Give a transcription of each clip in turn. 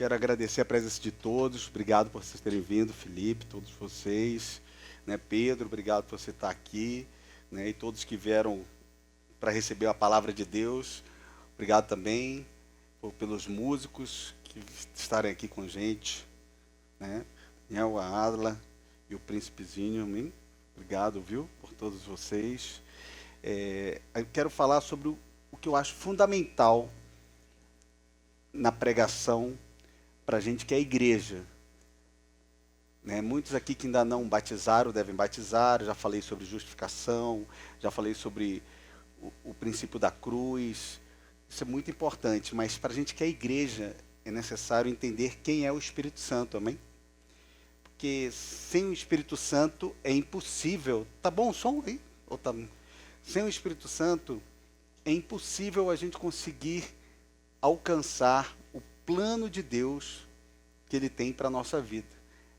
Quero agradecer a presença de todos. Obrigado por vocês terem vindo, Felipe, todos vocês, né, Pedro, obrigado por você estar aqui, né, e todos que vieram para receber a palavra de Deus. Obrigado também pelos músicos que estarem aqui com a gente, né, Daniel, a Adla e o Príncipezinho. Amém? Obrigado, viu, por todos vocês. Eu quero falar sobre o que eu acho fundamental na pregação para a gente que é igreja. Né? Muitos aqui que ainda não batizaram devem batizar. Já falei sobre justificação, já falei sobre o princípio da cruz. Isso é muito importante, mas para a gente que é igreja é necessário entender quem é o Espírito Santo, amém? Porque sem o Espírito Santo é impossível. Tá bom o som aí? Ou tá... Sem o Espírito Santo é impossível a gente conseguir alcançar o plano de Deus que Ele tem para a nossa vida.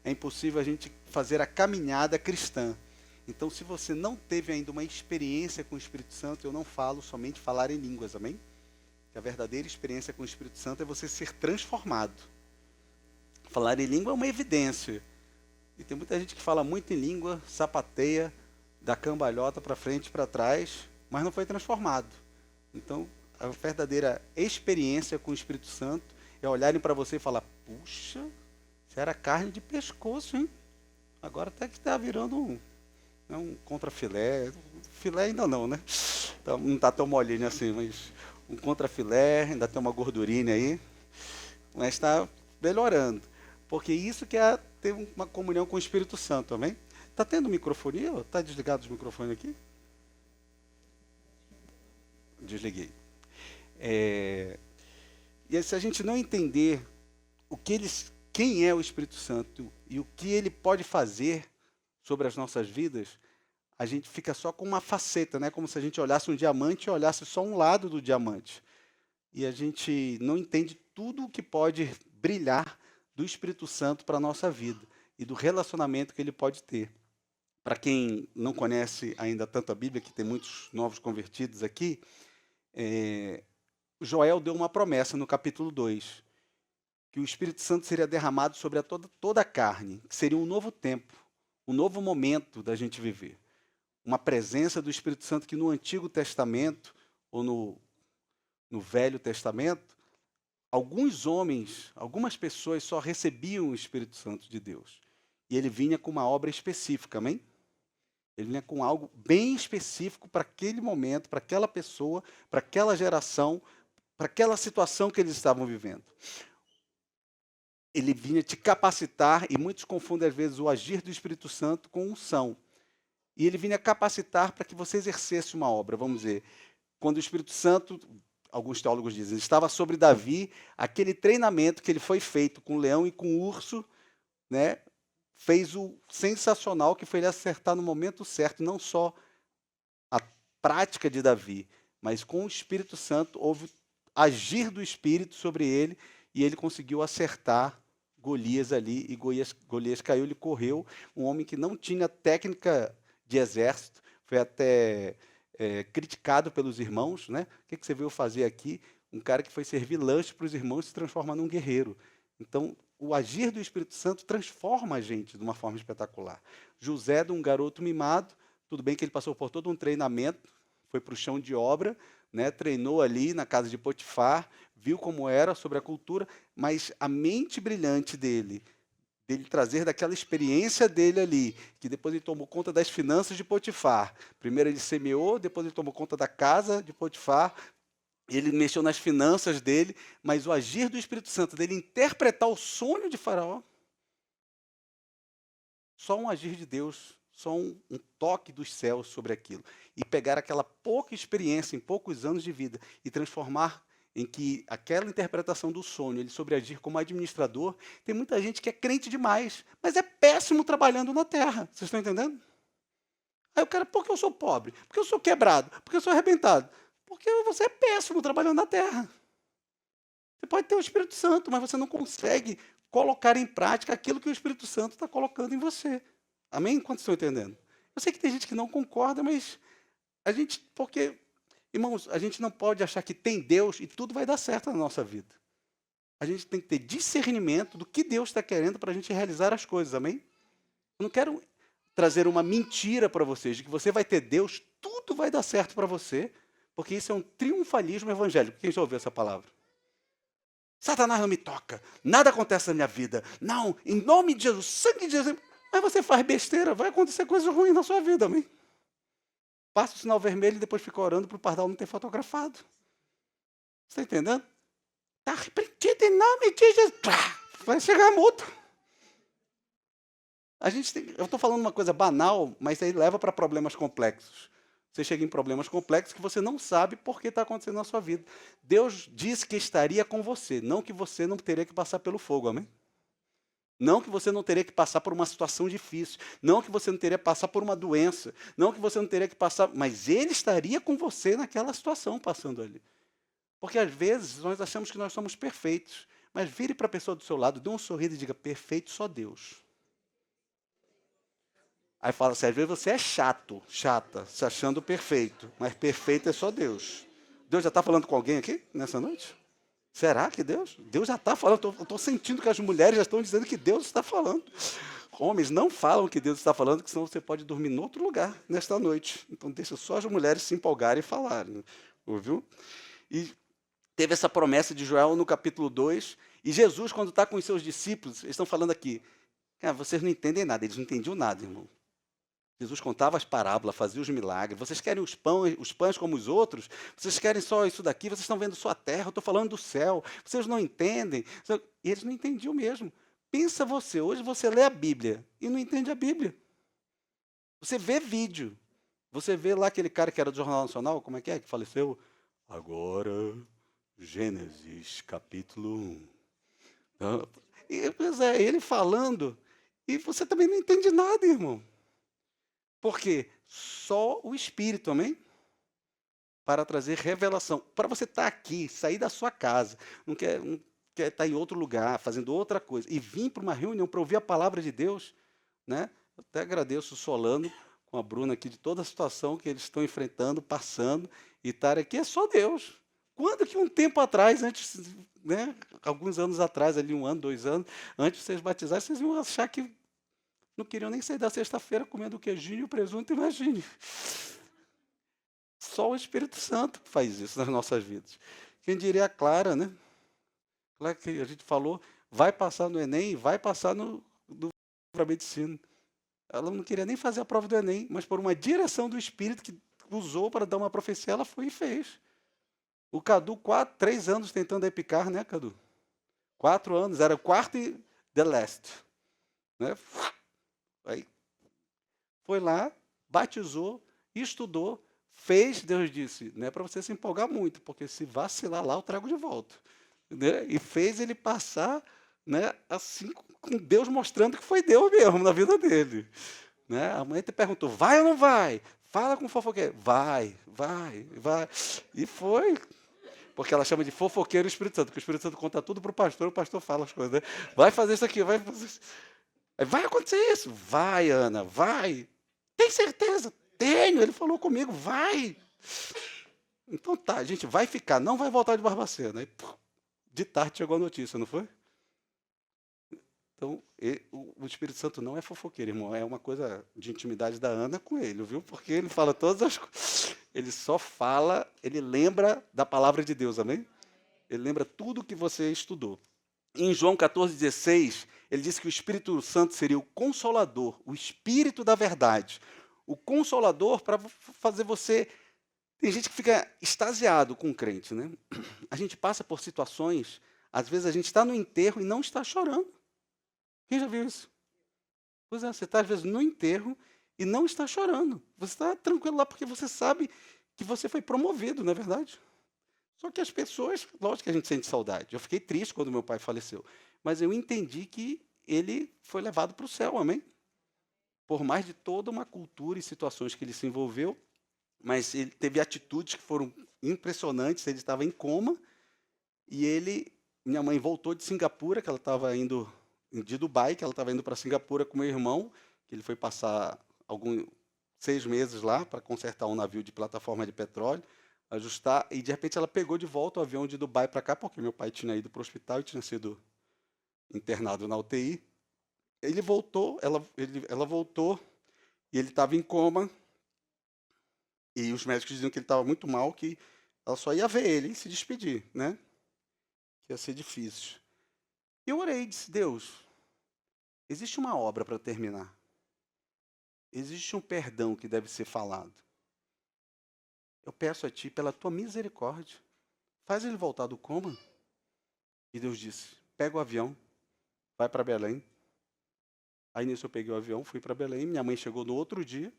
É impossível a gente fazer a caminhada cristã. Então, se você não teve ainda uma experiência com o Espírito Santo, eu não falo somente falar em línguas, amém? Que a verdadeira experiência com o Espírito Santo é você ser transformado. Falar em língua é uma evidência. E tem muita gente que fala muito em língua, sapateia, dá cambalhota para frente e para trás, mas não foi transformado. Então, a verdadeira experiência com o Espírito Santo é olharem para você e falar: puxa, isso era carne de pescoço, hein? Agora até que está virando um contrafilé. Filé ainda não, né? Então, não está tão molinho assim, mas um contrafilé, ainda tem uma gordurinha aí, mas está melhorando. Porque isso que é ter uma comunhão com o Espírito Santo, amém? Está tendo microfonia? Está desligado os microfones aqui? Desliguei. E se a gente não entender quem é o Espírito Santo e o que ele pode fazer sobre as nossas vidas, a gente fica só com uma faceta, né? Como se a gente olhasse um diamante e olhasse só um lado do diamante. E a gente não entende tudo o que pode brilhar do Espírito Santo para a nossa vida e do relacionamento que ele pode ter. Para quem não conhece ainda tanto a Bíblia, que tem muitos novos convertidos aqui, Joel deu uma promessa no capítulo 2, que o Espírito Santo seria derramado sobre toda a carne, que seria um novo tempo, um novo momento da gente viver. Uma presença do Espírito Santo que no Antigo Testamento, ou no Velho Testamento, alguns homens, algumas pessoas só recebiam o Espírito Santo de Deus. E ele vinha com uma obra específica, amém? Ele vinha com algo bem específico para aquele momento, para aquela pessoa, para aquela geração, para aquela situação que eles estavam vivendo. Ele vinha te capacitar, e muitos confundem às vezes o agir do Espírito Santo com unção. E ele vinha capacitar para que você exercesse uma obra, vamos dizer. Quando o Espírito Santo, alguns teólogos dizem, estava sobre Davi, aquele treinamento que ele foi feito com o leão e com o urso, né, fez o sensacional que foi ele acertar no momento certo, não só a prática de Davi, mas com o Espírito Santo houve agir do Espírito sobre ele e ele conseguiu acertar Golias ali, e Golias caiu, ele correu, um homem que não tinha técnica de exército, foi até criticado pelos irmãos, né? O que você veio fazer aqui? Um cara que foi servir lanche para os irmãos se transforma num guerreiro. Então, o agir do Espírito Santo transforma a gente de uma forma espetacular. José, de um garoto mimado, tudo bem que ele passou por todo um treinamento, foi para o chão de obra, né, treinou ali na casa de Potifar, viu como era sobre a cultura, mas a mente brilhante dele trazer daquela experiência dele ali, que depois ele tomou conta das finanças de Potifar. Primeiro ele semeou, depois ele tomou conta da casa de Potifar, ele mexeu nas finanças dele, mas o agir do Espírito Santo, dele interpretar o sonho de Faraó, só um agir de Deus, só um toque dos céus sobre aquilo. E pegar aquela pouca experiência, em poucos anos de vida, e transformar em que aquela interpretação do sonho, ele sobreagir como administrador, tem muita gente que é crente demais, mas é péssimo trabalhando na terra. Vocês estão entendendo? Aí o cara, por que eu sou pobre? Porque eu sou quebrado? Porque eu sou arrebentado? Porque você é péssimo trabalhando na terra. Você pode ter o Espírito Santo, mas você não consegue colocar em prática aquilo que o Espírito Santo está colocando em você. Amém? Quantos estão entendendo? Eu sei que tem gente que não concorda, mas porque, irmãos, a gente não pode achar que tem Deus e tudo vai dar certo na nossa vida. A gente tem que ter discernimento do que Deus está querendo para a gente realizar as coisas, amém? Eu não quero trazer uma mentira para vocês, de que você vai ter Deus, tudo vai dar certo para você, porque isso é um triunfalismo evangélico. Quem já ouviu essa palavra? Satanás não me toca, nada acontece na minha vida. Não, em nome de Jesus, sangue de Jesus. Mas você faz besteira, vai acontecer coisas ruins na sua vida, amém? Passa o sinal vermelho e depois fica orando para o pardal não ter fotografado. Você está entendendo? Está repreendido em nome de Jesus. Vai chegar a multa. Eu estou falando uma coisa banal, mas aí leva para problemas complexos. Você chega em problemas complexos que você não sabe por que está acontecendo na sua vida. Deus disse que estaria com você, não que você não teria que passar pelo fogo, amém? Não que você não teria que passar por uma situação difícil, não que você não teria que passar por uma doença, não que você não teria que passar, mas Ele estaria com você naquela situação passando ali. Porque às vezes nós achamos que nós somos perfeitos, mas vire para a pessoa do seu lado, dê um sorriso e diga, perfeito só Deus. Aí fala assim, às vezes você é chata, se achando perfeito, mas perfeito é só Deus. Deus já está falando com alguém aqui nessa noite? Será que Deus? Deus já está falando, eu estou sentindo que as mulheres já estão dizendo que Deus está falando. Homens, não falam que Deus está falando, que senão você pode dormir em outro lugar nesta noite. Então deixa só as mulheres se empolgarem e falarem. Ouviu? E teve essa promessa de Joel no capítulo 2, e Jesus, quando está com os seus discípulos, eles estão falando aqui, cara, vocês não entendem nada, eles não entendiam nada, irmão. Jesus contava as parábolas, fazia os milagres. Vocês querem os pães como os outros? Vocês querem só isso daqui? Vocês estão vendo só a terra, eu estou falando do céu. Vocês não entendem? E eles não entendiam mesmo. Pensa você, hoje você lê a Bíblia e não entende a Bíblia. Você vê vídeo. Você vê lá aquele cara que era do Jornal Nacional, como é que faleceu? Agora, Gênesis, capítulo 1. E, pois é, ele falando, e você também não entende nada, irmão. Porque só o Espírito, amém? Para trazer revelação. Para você estar aqui, sair da sua casa, não quer estar em outro lugar, fazendo outra coisa, e vir para uma reunião para ouvir a palavra de Deus, né? Eu até agradeço o Solano com a Bruna aqui de toda a situação que eles estão enfrentando, passando, e estar aqui é só Deus. Quando que um tempo atrás, antes, né, alguns anos atrás, ali 1 ano, 2 anos, antes de vocês batizarem, vocês iam achar que não queriam nem sair da sexta-feira comendo o queijinho e o presunto, imagine. Só o Espírito Santo faz isso nas nossas vidas. Quem diria a Clara, né? Clara que a gente falou, vai passar no Enem, vai passar para a medicina. Ela não queria nem fazer a prova do Enem, mas por uma direção do Espírito que usou para dar uma profecia, ela foi e fez. O Cadu, 3 anos tentando epicar, né, Cadu? 4 anos, era o quarto e the last. Né? Aí foi lá, batizou, estudou, fez, Deus disse, não é para você se empolgar muito, porque se vacilar lá, eu trago de volta. Né? E fez ele passar, né, assim, com Deus mostrando que foi Deus mesmo na vida dele. Né? A mãe te perguntou, vai ou não vai? Fala com o fofoqueiro. Vai. E foi. Porque ela chama de fofoqueiro o Espírito Santo, porque o Espírito Santo conta tudo para o pastor fala as coisas. Né? Vai fazer isso aqui, vai fazer isso. Vai acontecer isso. Vai, Ana, vai. Tem certeza? Tenho. Ele falou comigo, vai. Então tá, a gente vai ficar, não vai voltar de Barbacena. Aí, de tarde chegou a notícia, não foi? Então, o Espírito Santo não é fofoqueiro, irmão. É uma coisa de intimidade da Ana com ele, viu? Porque ele fala todas as coisas. Ele só fala, ele lembra da palavra de Deus, amém? Ele lembra tudo que você estudou. Em João 14,16, ele disse que o Espírito Santo seria o consolador, o Espírito da verdade. O consolador para fazer você... Tem gente que fica extasiado com o crente, né? A gente passa por situações, às vezes a gente está no enterro e não está chorando. Quem já viu isso? Pois é, você está às vezes no enterro e não está chorando. Você está tranquilo lá porque você sabe que você foi promovido, não é verdade? Só que as pessoas, lógico que a gente sente saudade. Eu fiquei triste quando meu pai faleceu, mas eu entendi que ele foi levado para o céu, amém? Por mais de toda uma cultura e situações que ele se envolveu, mas ele teve atitudes que foram impressionantes. Ele estava em coma e minha mãe voltou de Singapura, que ela estava indo de Dubai, que ela estava indo para Singapura com meu irmão, que ele foi passar 6 meses lá para consertar um navio de plataforma de petróleo. ajustar, e de repente ela pegou de volta o avião de Dubai para cá, porque meu pai tinha ido para o hospital e tinha sido internado na UTI. Ele voltou, ela voltou, e ele estava em coma, e os médicos diziam que ele estava muito mal, que ela só ia ver ele e se despedir, né? Que ia ser difícil. E eu orei e disse, Deus, existe uma obra para terminar. Existe um perdão que deve ser falado. Eu peço a Ti, pela Tua misericórdia, faz ele voltar do coma. E Deus disse, pega o avião, vai para Belém. Aí nisso eu peguei o avião, fui para Belém, minha mãe chegou no outro dia,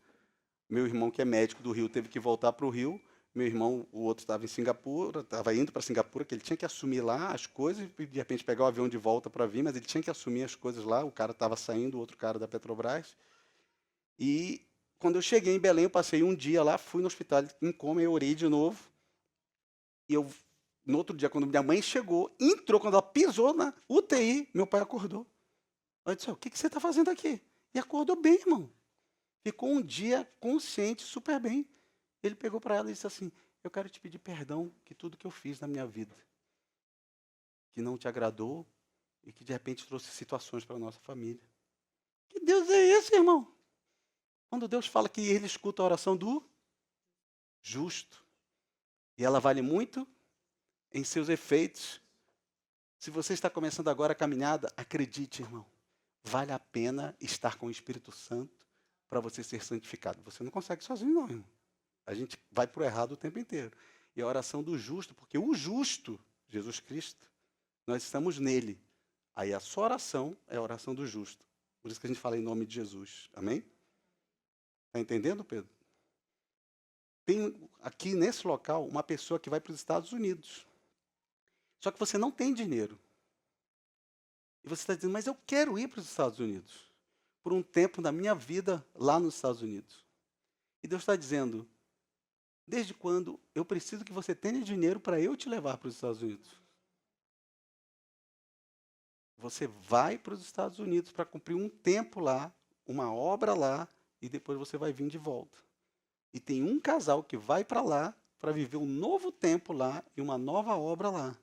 meu irmão, que é médico do Rio, teve que voltar para o Rio, meu irmão, o outro estava em Singapura, estava indo para Singapura, que ele tinha que assumir lá as coisas, e de repente pegar o avião de volta para vir, mas ele tinha que assumir as coisas lá, o cara estava saindo, o outro cara da Petrobras. E quando eu cheguei em Belém, eu passei um dia lá, fui no hospital em coma, eu orei de novo, e no outro dia, quando minha mãe chegou, entrou, quando ela pisou na UTI, meu pai acordou. Eu disse, o que você está fazendo aqui? E acordou bem, irmão. Ficou um dia consciente, super bem. Ele pegou para ela e disse assim, eu quero te pedir perdão que tudo que eu fiz na minha vida, que não te agradou e que de repente trouxe situações para a nossa família. Que Deus é esse, irmão? Quando Deus fala que Ele escuta a oração do justo, e ela vale muito em seus efeitos. Se você está começando agora a caminhada, acredite, irmão, vale a pena estar com o Espírito Santo para você ser santificado. Você não consegue sozinho, não, irmão. A gente vai para o errado o tempo inteiro. E a oração do justo, porque o justo, Jesus Cristo, nós estamos nele. Aí a sua oração é a oração do justo. Por isso que a gente fala em nome de Jesus. Amém? Está entendendo, Pedro? Tem aqui nesse local uma pessoa que vai para os Estados Unidos. Só que você não tem dinheiro. E você está dizendo, mas eu quero ir para os Estados Unidos. Por um tempo da minha vida lá nos Estados Unidos. E Deus está dizendo, desde quando eu preciso que você tenha dinheiro para eu te levar para os Estados Unidos? Você vai para os Estados Unidos para cumprir um tempo lá, uma obra lá, e depois você vai vir de volta. E tem um casal que vai para lá para viver um novo tempo lá e uma nova obra lá.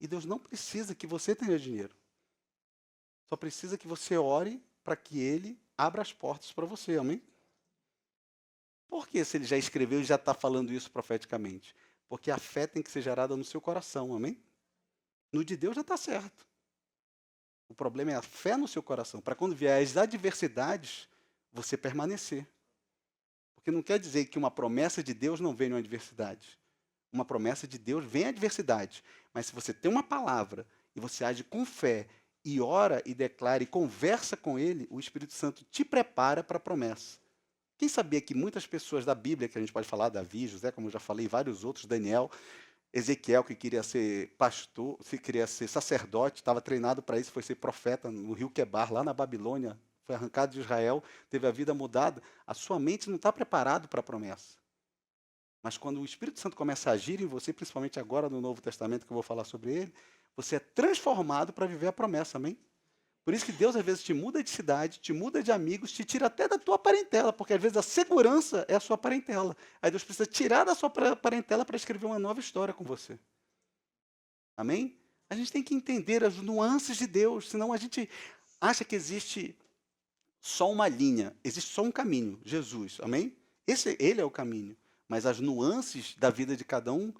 E Deus não precisa que você tenha dinheiro. Só precisa que você ore para que Ele abra as portas para você, amém? Por que se Ele já escreveu e já está falando isso profeticamente? Porque a fé tem que ser gerada no seu coração, amém? No de Deus já está certo. O problema é a fé no seu coração, para quando vier as adversidades, você permanecer. Porque não quer dizer que uma promessa de Deus não venha uma adversidade. Uma promessa de Deus vem a adversidade. Mas se você tem uma palavra e você age com fé e ora e declara e conversa com Ele, o Espírito Santo te prepara para a promessa. Quem sabia que muitas pessoas da Bíblia, que a gente pode falar, Davi, José, como eu já falei, vários outros, Daniel, Ezequiel, que queria ser pastor, que queria ser sacerdote, estava treinado para isso, foi ser profeta no rio Quebar, lá na Babilônia, foi arrancado de Israel, teve a vida mudada. A sua mente não está preparada para a promessa. Mas quando o Espírito Santo começa a agir em você, principalmente agora no Novo Testamento, que eu vou falar sobre ele, você é transformado para viver a promessa, amém? Por isso que Deus às vezes te muda de cidade, te muda de amigos, te tira até da tua parentela, porque às vezes a segurança é a sua parentela. Aí Deus precisa tirar da sua parentela para escrever uma nova história com você. Amém? A gente tem que entender as nuances de Deus, senão a gente acha que existe só uma linha, existe só um caminho, Jesus, amém? Ele é o caminho, mas as nuances da vida de cada um,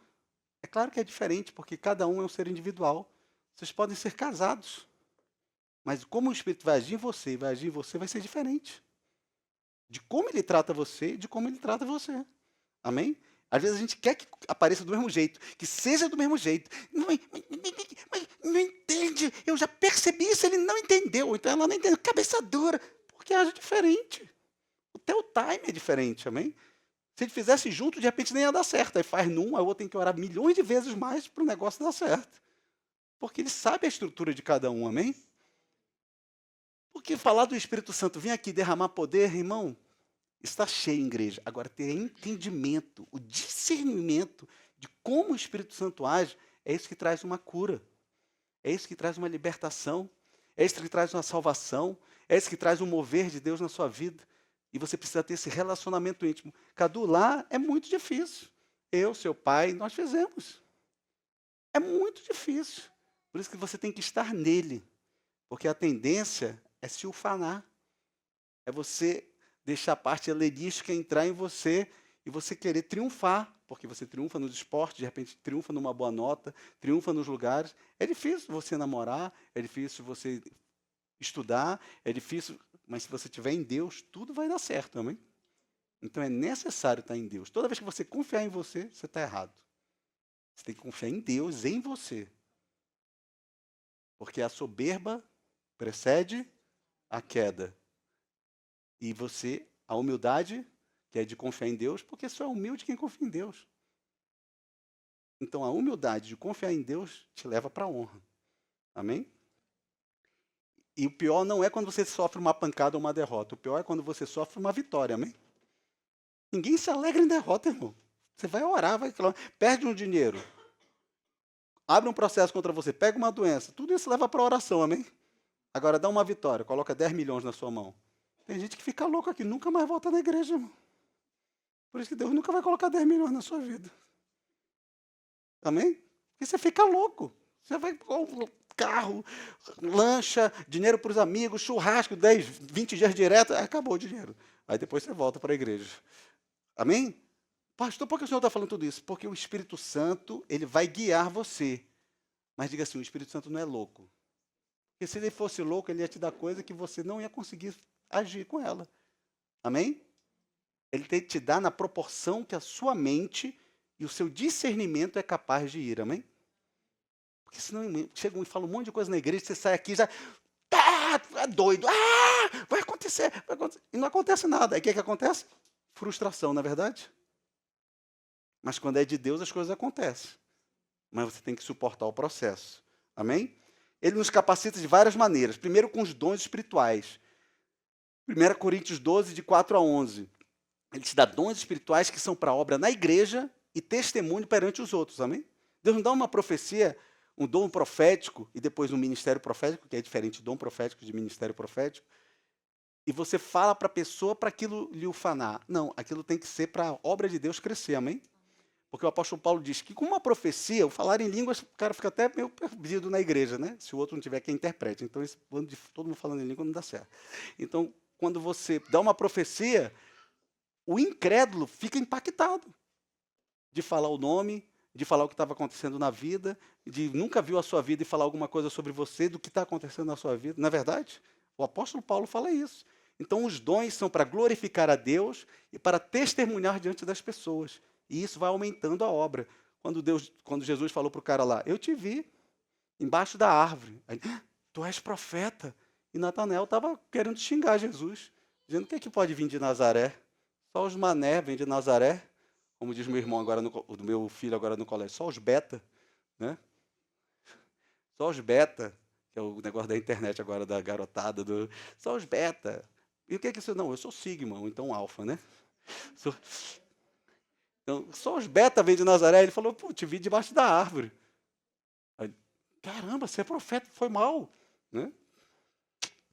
é claro que é diferente, porque cada um é um ser individual. Vocês podem ser casados, mas como o Espírito vai agir em você e vai agir em você, vai ser diferente. De como ele trata você e de como ele trata você. Amém? Às vezes a gente quer que apareça do mesmo jeito, que seja do mesmo jeito. Mas não entende, eu já percebi isso, ele não entendeu. Então ela não entendeu, cabeça dura, porque age diferente. O teu time é diferente, amém? Se ele fizesse junto, de repente nem ia dar certo. Aí faz num, aí o outro tem que orar milhões de vezes mais para o negócio dar certo. Porque ele sabe a estrutura de cada um, amém? Porque falar do Espírito Santo, vem aqui derramar poder, irmão, está cheio em igreja. Agora, ter entendimento, o discernimento de como o Espírito Santo age, é isso que traz uma cura. É isso que traz uma libertação. É isso que traz uma salvação. É isso que traz um mover de Deus na sua vida. E você precisa ter esse relacionamento íntimo. Cadu, lá é muito difícil. eu, seu pai, nós fizemos. É muito difícil. Por isso que você tem que estar nele. Porque a tendência é se ufanar. É você deixar a parte helenística entrar em você e você querer triunfar. Porque você triunfa nos esportes, de repente triunfa numa boa nota, triunfa nos lugares. É difícil você namorar, é difícil você estudar, é difícil, mas se você estiver em Deus, tudo vai dar certo, amém? Então é necessário estar em Deus. Toda vez que você confiar em você, você está errado. Você tem que confiar em Deus, em você. Porque a soberba precede a queda. E você, a humildade, que é de confiar em Deus, porque só é humilde quem confia em Deus. Então a humildade de confiar em Deus te leva para a honra. Amém? E o pior não é quando você sofre uma pancada ou uma derrota. O pior é quando você sofre uma vitória. Amém? Ninguém se alegra em derrota, irmão. Você vai orar, vai clamar, perde um dinheiro, abre um processo contra você, pega uma doença. Tudo isso leva para a oração, amém? Agora dá uma vitória, coloca 10 milhões na sua mão. Tem gente que fica louco aqui, nunca mais volta na igreja, irmão. Por isso que Deus nunca vai colocar 10 milhões na sua vida. Amém? Porque você fica louco. Você vai com carro, lancha, dinheiro para os amigos, churrasco, 10, 20 dias direto, acabou o dinheiro. Aí depois você volta para a igreja. Amém? Pastor, por que o senhor está falando tudo isso? Porque o Espírito Santo, ele vai guiar você. Mas diga assim, o Espírito Santo não é louco. Porque se ele fosse louco, ele ia te dar coisa que você não ia conseguir agir com ela. Amém? Ele tem que te dar na proporção que a sua mente e o seu discernimento é capaz de ir. Amém? Porque senão chega e fala um monte de coisa na igreja, você sai aqui já... é doido. Vai acontecer, vai acontecer. E não acontece nada. Aí o que acontece? Frustração, não é verdade? Mas quando é de Deus, as coisas acontecem. Mas você tem que suportar o processo. Amém? Ele nos capacita de várias maneiras. Primeiro, com os dons espirituais. 1 Coríntios 12, de 4 a 11. Ele te dá dons espirituais que são para obra na igreja e testemunho perante os outros. Amém? Deus não dá uma profecia, um dom profético e depois um ministério profético, que é diferente dom profético de ministério profético. E você fala para a pessoa para aquilo lhe ufanar. Não, aquilo tem que ser para a obra de Deus crescer. Amém? Porque o apóstolo Paulo diz que com uma profecia, o falar em línguas, o cara fica até meio perdido na igreja, né? Se o outro não tiver quem interprete. Então, esse bando de todo mundo falando em língua não dá certo. Então, quando você dá uma profecia, o incrédulo fica impactado de falar o nome, de falar o que estava acontecendo na vida, de nunca viu a sua vida e falar alguma coisa sobre você, do que está acontecendo na sua vida. Não é verdade? O apóstolo Paulo fala isso. Então, os dons são para glorificar a Deus e para testemunhar diante das pessoas. E isso vai aumentando a obra. Quando Jesus falou para o cara lá, eu te vi embaixo da árvore. Aí, tu és profeta. E Natanael estava querendo xingar Jesus, dizendo o que, é que pode vir de Nazaré? Só os mané vêm de Nazaré, como diz meu irmão agora, do meu filho agora no colégio, só os beta, né? Só os beta, que é o negócio da internet agora, da garotada, só os beta. E o que é isso? Não, eu sou sigma, ou então alfa, né? Então, só os beta vêm de Nazaré. Ele falou, te vi debaixo da árvore. Aí, caramba, você é profeta, foi mal. Né?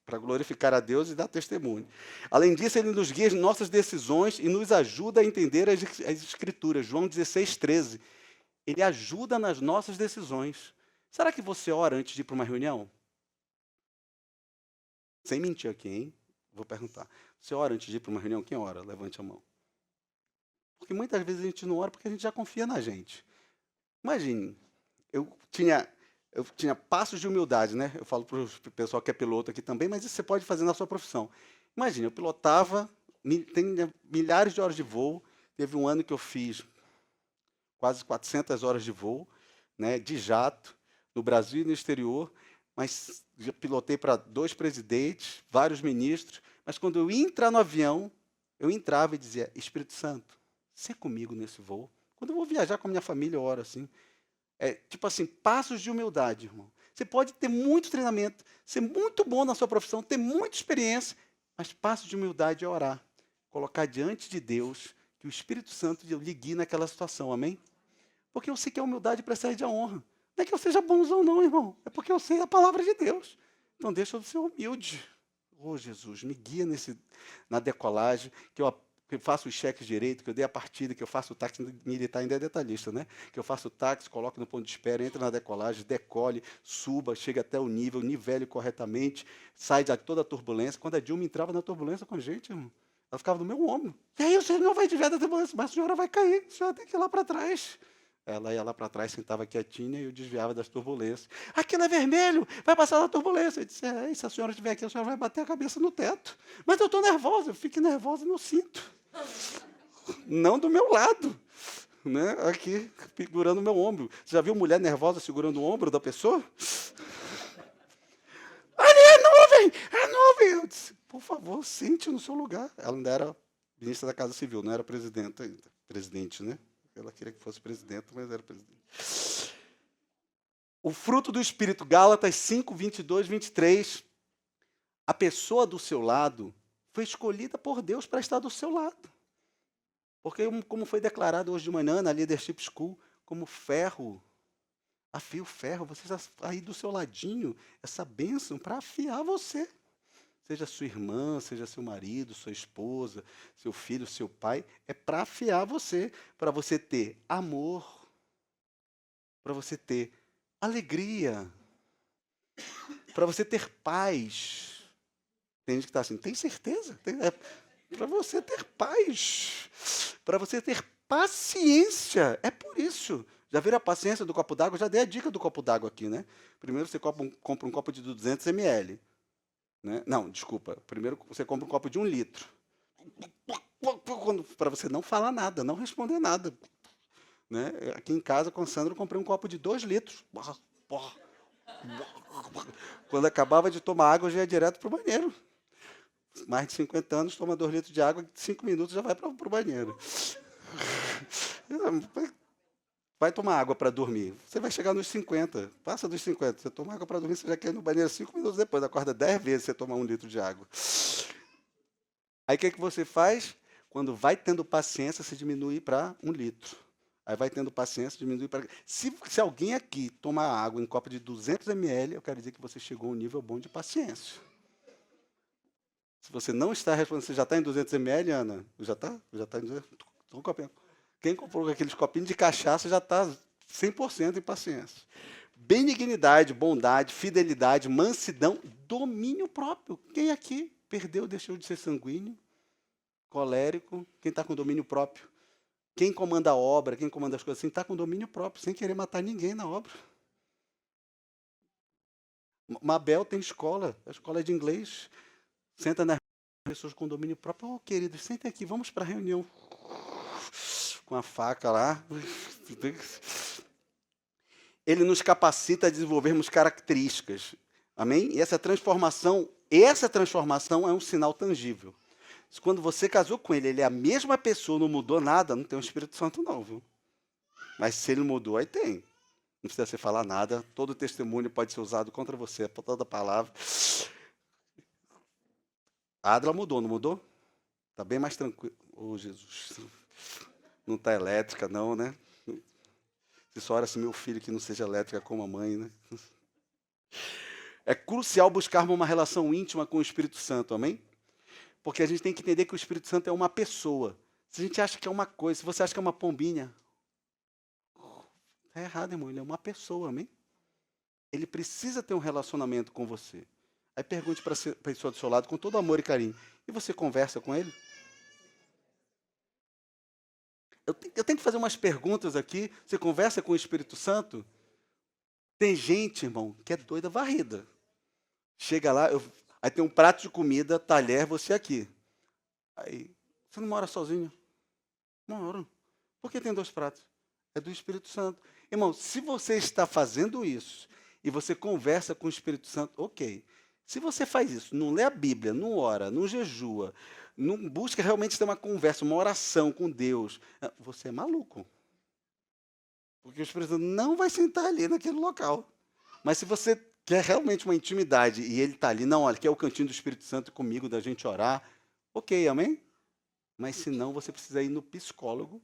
Para glorificar a Deus e dar testemunho. Além disso, ele nos guia em nossas decisões e nos ajuda a entender as Escrituras. João 16, 13. Ele ajuda nas nossas decisões. Será que você ora antes de ir para uma reunião? Sem mentir aqui, hein? Vou perguntar. Você ora antes de ir para uma reunião? Quem ora? Levante a mão. Porque muitas vezes a gente não ora porque a gente já confia na gente. Imagine, eu tinha passos de humildade, né? Eu falo para o pessoal que é piloto aqui também, mas isso você pode fazer na sua profissão. Imagine, eu pilotava, tenho milhares de horas de voo. Teve um ano que eu fiz quase 400 horas de voo, né, de jato, no Brasil e no exterior, mas já pilotei para 2 presidentes, vários ministros, mas quando eu ia entrar no avião, eu entrava e dizia, Espírito Santo, você é comigo nesse voo? Quando eu vou viajar com a minha família, eu oro assim. É tipo assim, passos de humildade, irmão. Você pode ter muito treinamento, ser muito bom na sua profissão, ter muita experiência, mas passos de humildade é orar. Colocar diante de Deus, que o Espírito Santo lhe guie naquela situação, amém? Porque eu sei que a humildade precede a honra. Não é que eu seja bonzão não, irmão. É porque eu sei a palavra de Deus. Então deixa eu ser humilde. Oh, Jesus, me guia na decolagem, que eu faço os cheques direito, que eu dei a partida, que eu faço o táxi militar, ainda é detalhista, né? Que eu faço o táxi, coloco no ponto de espera, entra na decolagem, decole, suba, chega até o nível, nivele corretamente, sai de toda a turbulência. Quando a Dilma entrava na turbulência com a gente, irmão, ela ficava no meu ombro. E aí o senhor não vai desviar da turbulência, mas a senhora vai cair, a senhora tem que ir lá para trás. Ela ia lá para trás, sentava quietinha e eu desviava das turbulências. Aquilo é vermelho, vai passar na turbulência. Eu disse, e se a senhora estiver aqui, a senhora vai bater a cabeça no teto. Mas eu estou nervosa, eu fico nervosa no cinto. Não do meu lado, né? Aqui, segurando o meu ombro. Você já viu mulher nervosa segurando o ombro da pessoa? Ali é nuvem! Eu disse, por favor, sente no seu lugar. Ela ainda era ministra da Casa Civil, não era presidenta ainda. Presidente, né? Ela queria que fosse presidenta, mas era presidente. O fruto do Espírito, Gálatas 5, 22, 23. A pessoa do seu lado foi escolhida por Deus para estar do seu lado. Porque, como foi declarado hoje de manhã na Leadership School, como ferro, afia o ferro, você está aí do seu ladinho, essa bênção para afiar você. Seja sua irmã, seja seu marido, sua esposa, seu filho, seu pai, é para afiar você, para você ter amor, para você ter alegria, para você ter paz. Tem gente que está assim, tem certeza? Para você ter paz, para você ter paciência. É por isso. Já viram a paciência do copo d'água? Já dei a dica do copo d'água aqui, né? Primeiro você compra um copo de 200 ml. Né? Não, desculpa. Primeiro você compra um copo de 1 litro. Para você não falar nada, não responder nada. Né? Aqui em casa, com o Sandro, eu comprei um copo de 2 litros. Quando acabava de tomar água, eu já ia direto para o banheiro. Mais de 50 anos, toma 2 litros de água, 5 minutos já vai para o banheiro. Vai tomar água para dormir. Você vai chegar nos 50, passa dos 50. Você toma água para dormir, você já quer ir no banheiro 5 minutos depois, acorda 10 vezes você tomar 1 litro de água. Aí o que você faz? Quando vai tendo paciência, você diminui para 1 litro. Aí vai tendo paciência, diminui para... Se alguém aqui tomar água em copo de 200 ml, eu quero dizer que você chegou a um nível bom de paciência. Se você não está respondendo, você já está em 200 ml, Ana? Já está? Já está em 200? Um copinho. Quem comprou aqueles copinhos de cachaça já está 100% em paciência. Benignidade, bondade, fidelidade, mansidão, domínio próprio. Quem aqui perdeu, deixou de ser sanguíneo, colérico? Quem está com domínio próprio? Quem comanda a obra, quem comanda as coisas assim, está com domínio próprio, sem querer matar ninguém na obra. Mabel tem escola, a escola é de inglês. Senta nas pessoas com domínio próprio. Oh, queridos, sentem aqui, vamos para a reunião. Com a faca lá. Ele nos capacita a desenvolvermos características. Amém? E essa transformação é um sinal tangível. Quando você casou com ele é a mesma pessoa, não mudou nada, não tem o Espírito Santo não, viu? Mas se ele mudou, aí tem. Não precisa você falar nada, todo testemunho pode ser usado contra você, toda palavra. A Adla mudou, não mudou? Está bem mais tranquilo. Oh, Jesus. Não está elétrica, não, né? Se só era assim, meu filho que não seja elétrica como a mãe, né? É crucial buscarmos uma relação íntima com o Espírito Santo, amém? Porque a gente tem que entender que o Espírito Santo é uma pessoa. Se a gente acha que é uma coisa, se você acha que é uma pombinha, está errado, irmão. Ele é uma pessoa, amém? Ele precisa ter um relacionamento com você. Aí pergunte para a pessoa do seu lado com todo amor e carinho. E você conversa com ele? Eu tenho que fazer umas perguntas aqui. Você conversa com o Espírito Santo? Tem gente, irmão, que é doida varrida. Chega lá, aí tem um prato de comida, talher, você aqui. Aí, você não mora sozinho? Moro. Por que tem 2 pratos? É do Espírito Santo. Irmão, se você está fazendo isso e você conversa com o Espírito Santo, ok. Se você faz isso, não lê a Bíblia, não ora, não jejua, não busca realmente ter uma conversa, uma oração com Deus, você é maluco. Porque o Espírito Santo não vai sentar ali naquele local. Mas se você quer realmente uma intimidade e ele está ali, não, olha, que é o cantinho do Espírito Santo comigo, da gente orar, ok, amém? Mas se não, você precisa ir no psicólogo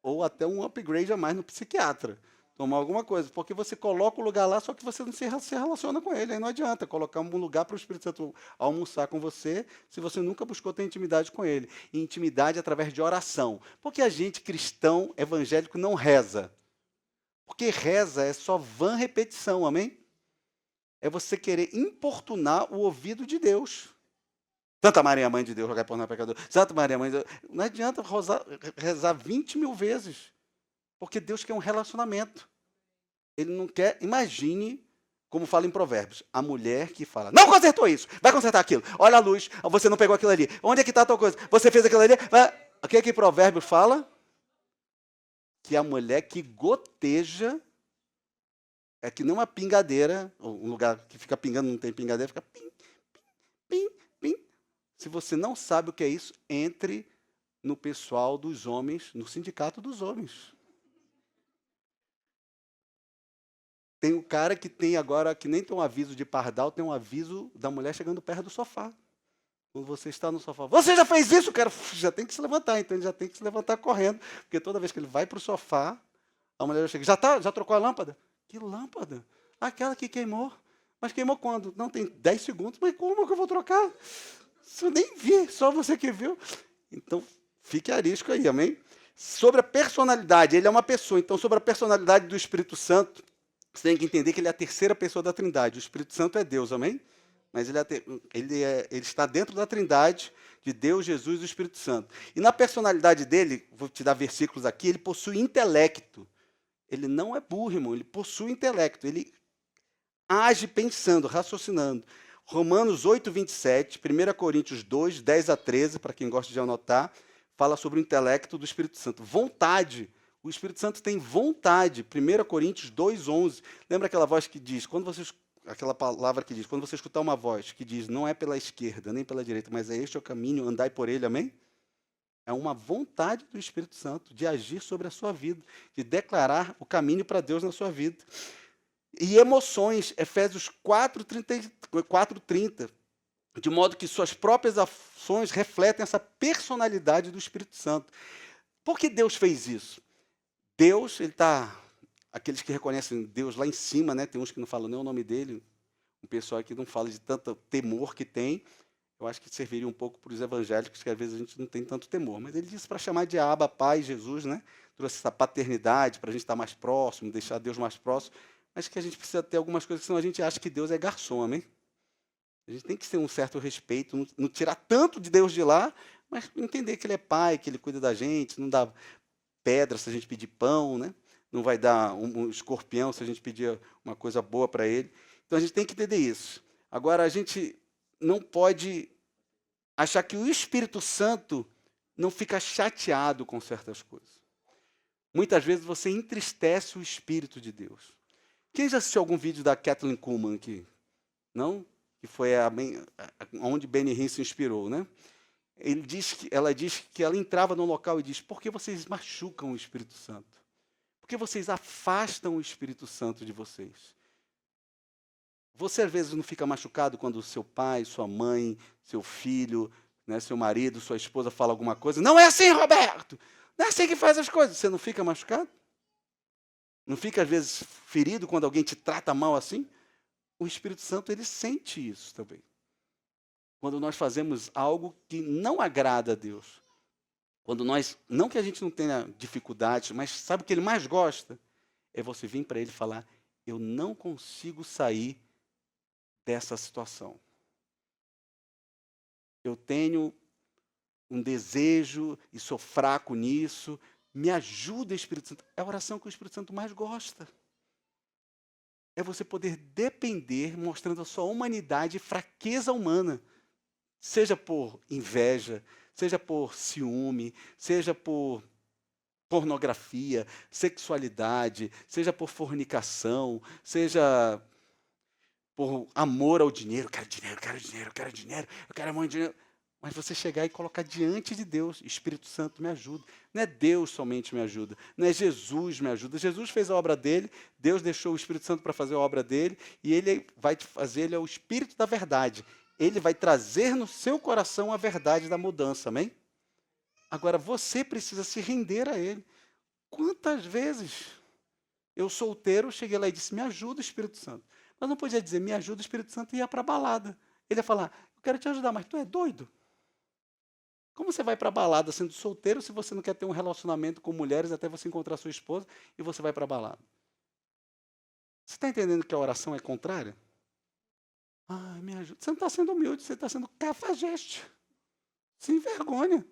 ou até um upgrade a mais no psiquiatra. tomar alguma coisa, porque você coloca o lugar lá, só que você não se relaciona com ele, aí não adianta colocar um lugar para o Espírito Santo almoçar com você, se você nunca buscou ter intimidade com ele. E intimidade através de oração. Porque a gente cristão evangélico não reza. Porque reza é só vã repetição, amém? É você querer importunar o ouvido de Deus. Santa Maria, Mãe de Deus, rogai por nós pecadores. Santa Maria, Mãe de Deus. Não adianta rezar 20 mil vezes, porque Deus quer um relacionamento. Ele não quer, imagine, como fala em Provérbios, a mulher que fala, não consertou isso, vai consertar aquilo. Olha a luz, você não pegou aquilo ali. Onde é que está a tua coisa? Você fez aquilo ali? O que é que Provérbios fala? Que a mulher que goteja é que nem uma pingadeira, um lugar que fica pingando, não tem pingadeira, fica pim, pim, pim. Se você não sabe o que é isso, entre no pessoal dos homens, no sindicato dos homens. Tem um cara que tem agora, que nem tem um aviso de pardal, tem um aviso da mulher chegando perto do sofá. Quando você está no sofá, você já fez isso? O cara já tem que se levantar, então ele já tem que se levantar correndo, porque toda vez que ele vai para o sofá, a mulher já chega, já trocou a lâmpada? Que lâmpada? Aquela que queimou. Mas queimou quando? Não, tem 10 segundos, mas como que eu vou trocar? Eu nem vi, só você que viu. Então, fique a risco aí, amém? Sobre a personalidade, ele é uma pessoa, então sobre a personalidade do Espírito Santo, você tem que entender que ele é a terceira pessoa da Trindade. O Espírito Santo é Deus, amém? Mas ele está dentro da Trindade de Deus, Jesus e o Espírito Santo. E na personalidade dele, vou te dar versículos aqui, ele possui intelecto. Ele não é burro, irmão, ele possui intelecto. Ele age pensando, raciocinando. Romanos 8, 27, 1 Coríntios 2, 10 a 13, para quem gosta de anotar, fala sobre o intelecto do Espírito Santo. Vontade. O Espírito Santo tem vontade. 1 Coríntios 2, 11. Lembra aquela voz que diz, aquela palavra que diz, quando você escutar uma voz que diz, não é pela esquerda, nem pela direita, mas é este o caminho, andai por ele, amém? É uma vontade do Espírito Santo de agir sobre a sua vida, de declarar o caminho para Deus na sua vida. E emoções, Efésios 4:30, de modo que suas próprias ações refletem essa personalidade do Espírito Santo. Por que Deus fez isso? Deus, ele está... Aqueles que reconhecem Deus lá em cima, né? Tem uns que não falam nem o nome dele, um pessoal aqui não fala de tanto temor que tem. Eu acho que serviria um pouco para os evangélicos, que às vezes a gente não tem tanto temor. Mas ele disse para chamar de Abba, Pai, Jesus, né? Trouxe essa paternidade para a gente estar mais próximo, deixar Deus mais próximo. Mas que a gente precisa ter algumas coisas, senão a gente acha que Deus é garçom, amém? A gente tem que ter um certo respeito, não tirar tanto de Deus de lá, mas entender que Ele é Pai, que Ele cuida da gente, não dá pedra se a gente pedir pão, né? Não vai dar um escorpião se a gente pedir uma coisa boa para Ele. Então a gente tem que entender isso. Agora, a gente não pode achar que o Espírito Santo não fica chateado com certas coisas. Muitas vezes você entristece o Espírito de Deus. Quem já assistiu algum vídeo da Kathleen Kuhlman aqui? Não? Que foi onde Benny Hinn se inspirou, né? Ela diz que ela entrava no local e diz, por que vocês machucam o Espírito Santo? Por que vocês afastam o Espírito Santo de vocês? Você, às vezes, não fica machucado quando o seu pai, sua mãe, seu filho, né, seu marido, sua esposa fala alguma coisa? Não é assim, Roberto! Não é assim que faz as coisas. Você não fica machucado? Não fica, às vezes, ferido quando alguém te trata mal assim? O Espírito Santo, ele sente isso também. Quando nós fazemos algo que não agrada a Deus. Quando nós, não que a gente não tenha dificuldades, mas sabe o que ele mais gosta? É você vir para ele e falar, eu não consigo sair dessa situação. Eu tenho um desejo e sou fraco nisso. Me ajuda, Espírito Santo. É a oração que o Espírito Santo mais gosta. É você poder depender, mostrando a sua humanidade e fraqueza humana. Seja por inveja, seja por ciúme, seja por pornografia, sexualidade, seja por fornicação, seja por amor ao dinheiro. Eu quero dinheiro, eu quero dinheiro, eu quero dinheiro, eu quero muito dinheiro. Mas você chegar e colocar diante de Deus, Espírito Santo me ajuda. Não é Deus somente me ajuda, não é Jesus me ajuda. Jesus fez a obra dele, Deus deixou o Espírito Santo para fazer a obra dele, e ele vai fazer, ele é o Espírito da verdade. Ele vai trazer no seu coração a verdade da mudança, amém? Agora, você precisa se render a ele. Quantas vezes Eu solteiro, cheguei lá e disse, me ajuda, Espírito Santo. Mas não podia dizer, me ajuda, Espírito Santo, e ia para a balada. Ele ia falar, eu quero te ajudar, mas tu é doido? Como você vai para a balada sendo solteiro se você não quer ter um relacionamento com mulheres até você encontrar sua esposa e você vai para a balada? Você está entendendo que a oração é contrária? Ah, me ajuda. Você não está sendo humilde, você está sendo cafajeste. Sem vergonha.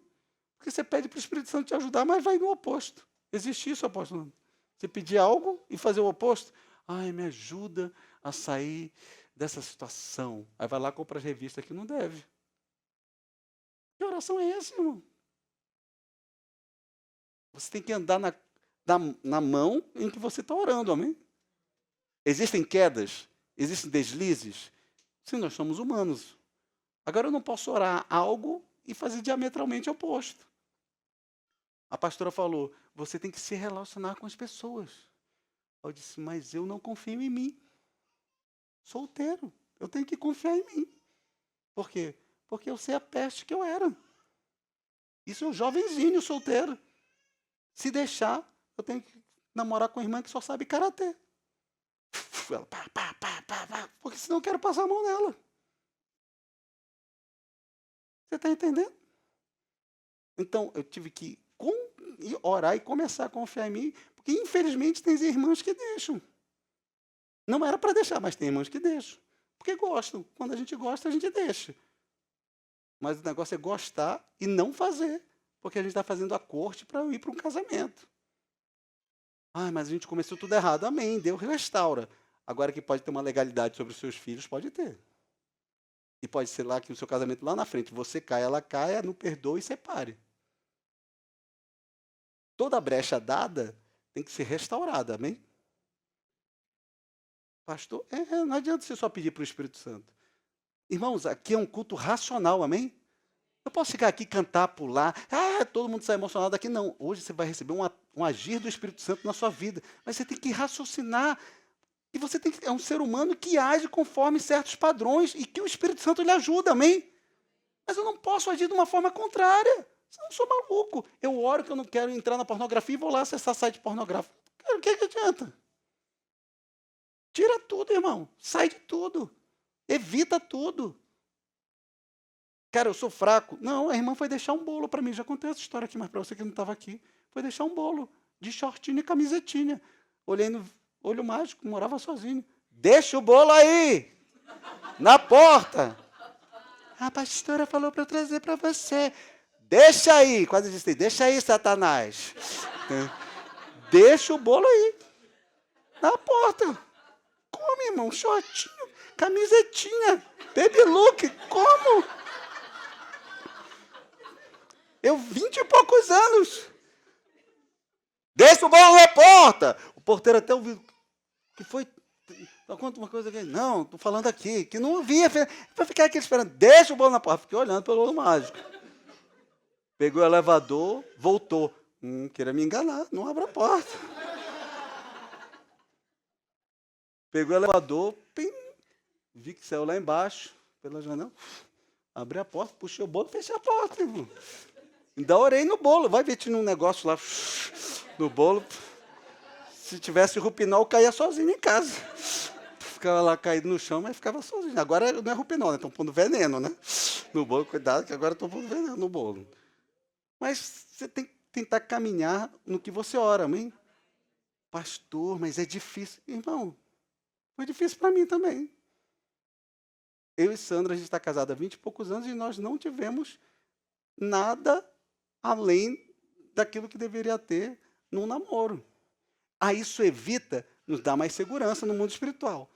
Porque você pede para o Espírito Santo te ajudar, mas vai no oposto. Existe isso, apóstolo? Você pedir algo e fazer o oposto? Ai, me ajuda a sair dessa situação. Aí vai lá e compra as revistas que não deve. Que oração é essa, irmão? Você tem que andar na mão em que você está orando, amém? Existem quedas? Existem deslizes? Sim, nós somos humanos. Agora eu não posso orar algo e fazer diametralmente oposto. A pastora falou, você tem que se relacionar com as pessoas. Eu disse, mas eu não confio em mim. Solteiro, eu tenho que confiar em mim. Por quê? Porque eu sei a peste que eu era. Isso é um jovenzinho solteiro. Se deixar, eu tenho que namorar com a irmã que só sabe karatê. Ela, pá, porque senão eu quero passar a mão nela. Você está entendendo? Então, eu tive que orar e começar a confiar em mim, porque infelizmente tem irmãs que deixam. Não era para deixar, mas tem irmãs que deixam. Porque gostam. Quando a gente gosta, a gente deixa. Mas o negócio é gostar e não fazer. Porque a gente está fazendo a corte para eu ir para um casamento. Ah, mas a gente começou tudo errado. Amém, Deus restaura. Agora que pode ter uma legalidade sobre os seus filhos, pode ter. E pode ser lá que o seu casamento lá na frente, você cai, ela caia, não perdoe e separe. Toda brecha dada tem que ser restaurada, amém? Pastor, não adianta você só pedir para o Espírito Santo. Irmãos, aqui é um culto racional, amém? Eu posso ficar aqui, cantar, pular, todo mundo sai emocionado aqui. Não, hoje você vai receber um agir do Espírito Santo na sua vida. Mas você tem que raciocinar. E você é um ser humano que age conforme certos padrões e que o Espírito Santo lhe ajuda, amém? Mas eu não posso agir de uma forma contrária. Eu não sou maluco. Eu oro que eu não quero entrar na pornografia e vou lá acessar site pornográfico. Cara, o que adianta? Tira tudo, irmão. Sai de tudo. Evita tudo. Cara, eu sou fraco. Não, a irmã foi deixar um bolo para mim. Já contei essa história aqui, mas para você que não estava aqui. Foi deixar um bolo de shortinho e camisetinha. Olhei no olho mágico, morava sozinho. Deixa o bolo aí, na porta. A pastora falou para eu trazer para você. Deixa aí, quase disse, deixa aí, Satanás. Deixa o bolo aí, na porta. Come, irmão, shortinho, camisetinha, baby look, como? Eu 20 e poucos anos. Deixa o bolo na porta. O porteiro até ouviu. Que foi? Conta uma coisa aqui. Não, estou falando aqui. Que não via. Para ficar aqui esperando. Deixa o bolo na porta. Fiquei olhando pelo olho mágico. Pegou o elevador, voltou. Queria me enganar. Não abre a porta. Pegou o elevador. Pim, vi que saiu lá embaixo. Pela janela. Abri a porta, puxei o bolo, fechei a porta, irmão. Ainda orei no bolo. Vai ver, tinha um negócio lá no bolo. Se tivesse rupinol, caía sozinho em casa. Ficava lá caído no chão, mas ficava sozinho. Agora não é rupinol, né? Estão pondo veneno, né? No bolo, cuidado, que agora estão pondo veneno no bolo. Mas você tem que tentar caminhar no que você ora, amém? Pastor, mas é difícil. Irmão, foi difícil para mim também. Eu e Sandra, a gente está casada há 20 e poucos anos e nós não tivemos nada além daquilo que deveria ter num namoro. Isso evita, nos dá mais segurança no mundo espiritual.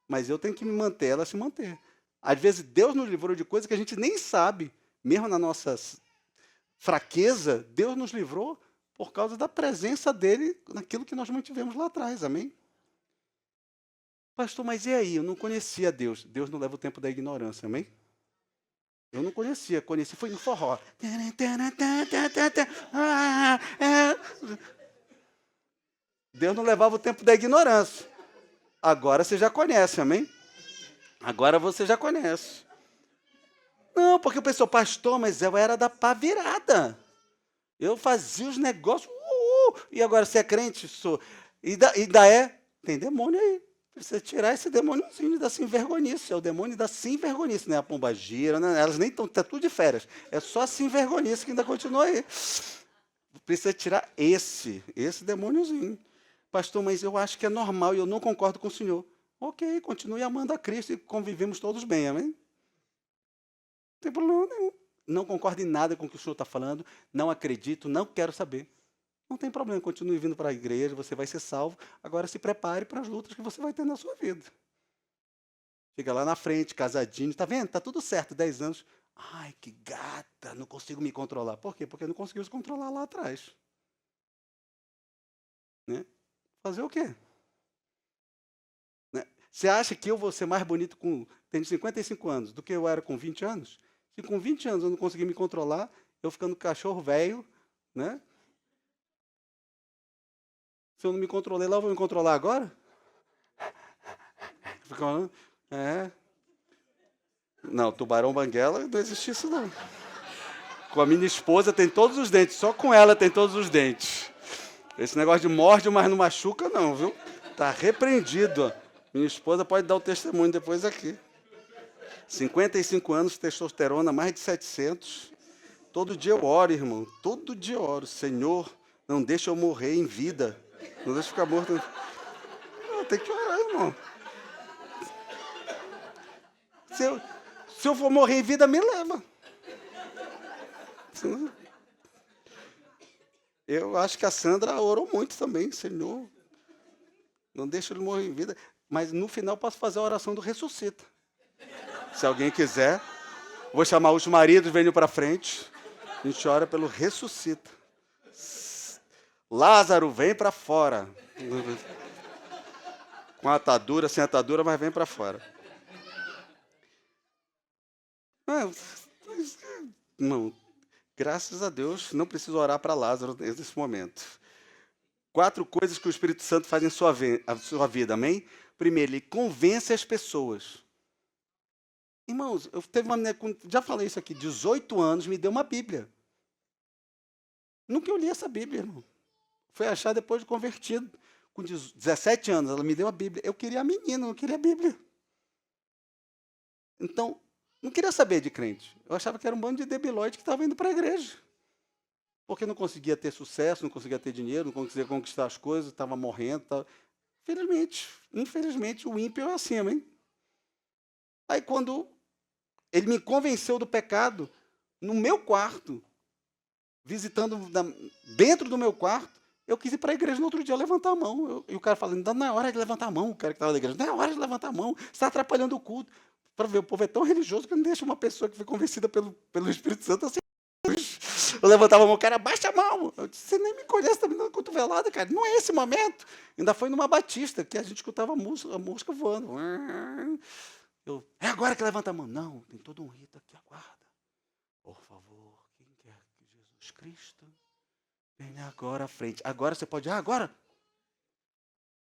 Mas eu tenho que me manter, ela se manter. Às vezes Deus nos livrou de coisas que a gente nem sabe, mesmo na nossa fraqueza, Deus nos livrou por causa da presença dele naquilo que nós mantivemos lá atrás, amém? Pastor, mas e aí? Eu não conhecia Deus. Deus não leva o tempo da ignorância, amém? Eu não conhecia, foi no forró. Deus não levava o tempo da ignorância. Agora você já conhece, amém? Agora você já conhece. Não, porque o pessoal, pastor, mas eu era da pá virada. Eu fazia os negócios, e agora você é crente? Sou. Tem demônio aí. Precisa tirar esse demôniozinho da sem-vergonhice. É o demônio da sem-vergonhice, né? A pombagira, né? Elas nem estão, tá tudo de férias. É só a sem-vergonhice que ainda continua aí. Precisa tirar esse demôniozinho. Pastor, mas eu acho que é normal e eu não concordo com o senhor. Ok, continue amando a Cristo e convivemos todos bem, amém? Não tem problema nenhum. Não concordo em nada com o que o senhor está falando, não acredito, não quero saber. Não tem problema, continue vindo para a igreja, você vai ser salvo. Agora se prepare para as lutas que você vai ter na sua vida. Chega lá na frente, casadinho, tá vendo? Tá tudo certo, 10 anos. Ai, que gata, não consigo me controlar. Por quê? Porque não conseguiu se controlar lá atrás. Né? Fazer o quê? Né? Você acha que eu vou ser mais bonito com... Tenho 55 anos do que eu era com 20 anos? Se com 20 anos eu não conseguir me controlar, eu ficando cachorro velho, né? Se eu não me controlei lá, eu vou me controlar agora? É. Não, tubarão banguela não existe isso não. Com a minha esposa tem todos os dentes, só com ela tem todos os dentes. Esse negócio de morde, mas não machuca não, viu? Tá repreendido. Minha esposa pode dar o testemunho depois aqui. 55 anos, testosterona, mais de 700. Todo dia eu oro, irmão. Todo dia eu oro. Senhor, não deixa eu morrer em vida. Não deixa eu ficar morto. Não, tem que orar, irmão. Se eu for morrer em vida, me leva. Eu acho que a Sandra orou muito também, Senhor. Não deixa ele morrer em vida. Mas no final eu posso fazer a oração do ressuscita. Se alguém quiser. Vou chamar os maridos, venham para frente. A gente ora pelo ressuscita. Lázaro, vem para fora. Com atadura, sem atadura, mas vem para fora. Não, graças a Deus, não preciso orar para Lázaro nesse momento. 4 coisas que o Espírito Santo faz em sua vida, amém? Primeiro, ele convence as pessoas. Irmãos, eu teve uma menina, já falei isso aqui, 18 anos, me deu uma Bíblia. Nunca eu li essa Bíblia, irmão. Foi achar depois de convertido. Com 17 anos, ela me deu a Bíblia. Eu queria a menina, não queria a Bíblia. Então, não queria saber de crente. Eu achava que era um bando de debilóide que estava indo para a igreja. Porque não conseguia ter sucesso, não conseguia ter dinheiro, não conseguia conquistar as coisas, estava morrendo. Tava... Infelizmente, o ímpio é assim, amém? Aí quando ele me convenceu do pecado, no meu quarto, visitando dentro do meu quarto, eu quis ir para a igreja no outro dia levantar a mão. E o cara falando, não é hora de levantar a mão, o cara que estava na igreja, não é hora de levantar a mão, você está atrapalhando o culto. Para ver, o povo é tão religioso que não deixa uma pessoa que foi convencida pelo Espírito Santo assim. Eu levantava a mão, cara, baixa a mão. Eu disse, você nem me conhece, está me dando cotovelada, cara. Não é esse momento. Ainda foi numa batista, que a gente escutava a música voando. É agora que levanta a mão. Não, tem todo um rito aqui, aguarda. Por favor, quem quer que Jesus Cristo venha agora à frente. Agora você pode, agora.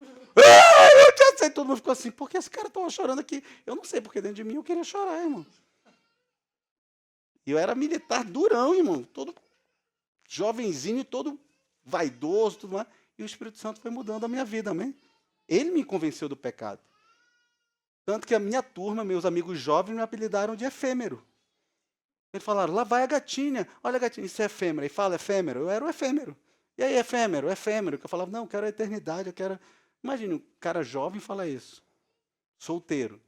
Eu já sei, todo mundo ficou assim, por que esse cara estava chorando aqui? Eu não sei, porque dentro de mim eu queria chorar, irmão. E eu era militar durão, irmão, todo jovenzinho, todo vaidoso, tudo mais. E o Espírito Santo foi mudando a minha vida, amém? Ele me convenceu do pecado. Tanto que a minha turma, meus amigos jovens, me apelidaram de efêmero. Eles falaram, lá vai a gatinha, olha a gatinha, isso é efêmero. E fala efêmero, eu era o efêmero. E aí, efêmero, efêmero. Que eu falava, não, eu quero a eternidade, eu quero... Imagine, um cara jovem fala isso. Solteiro.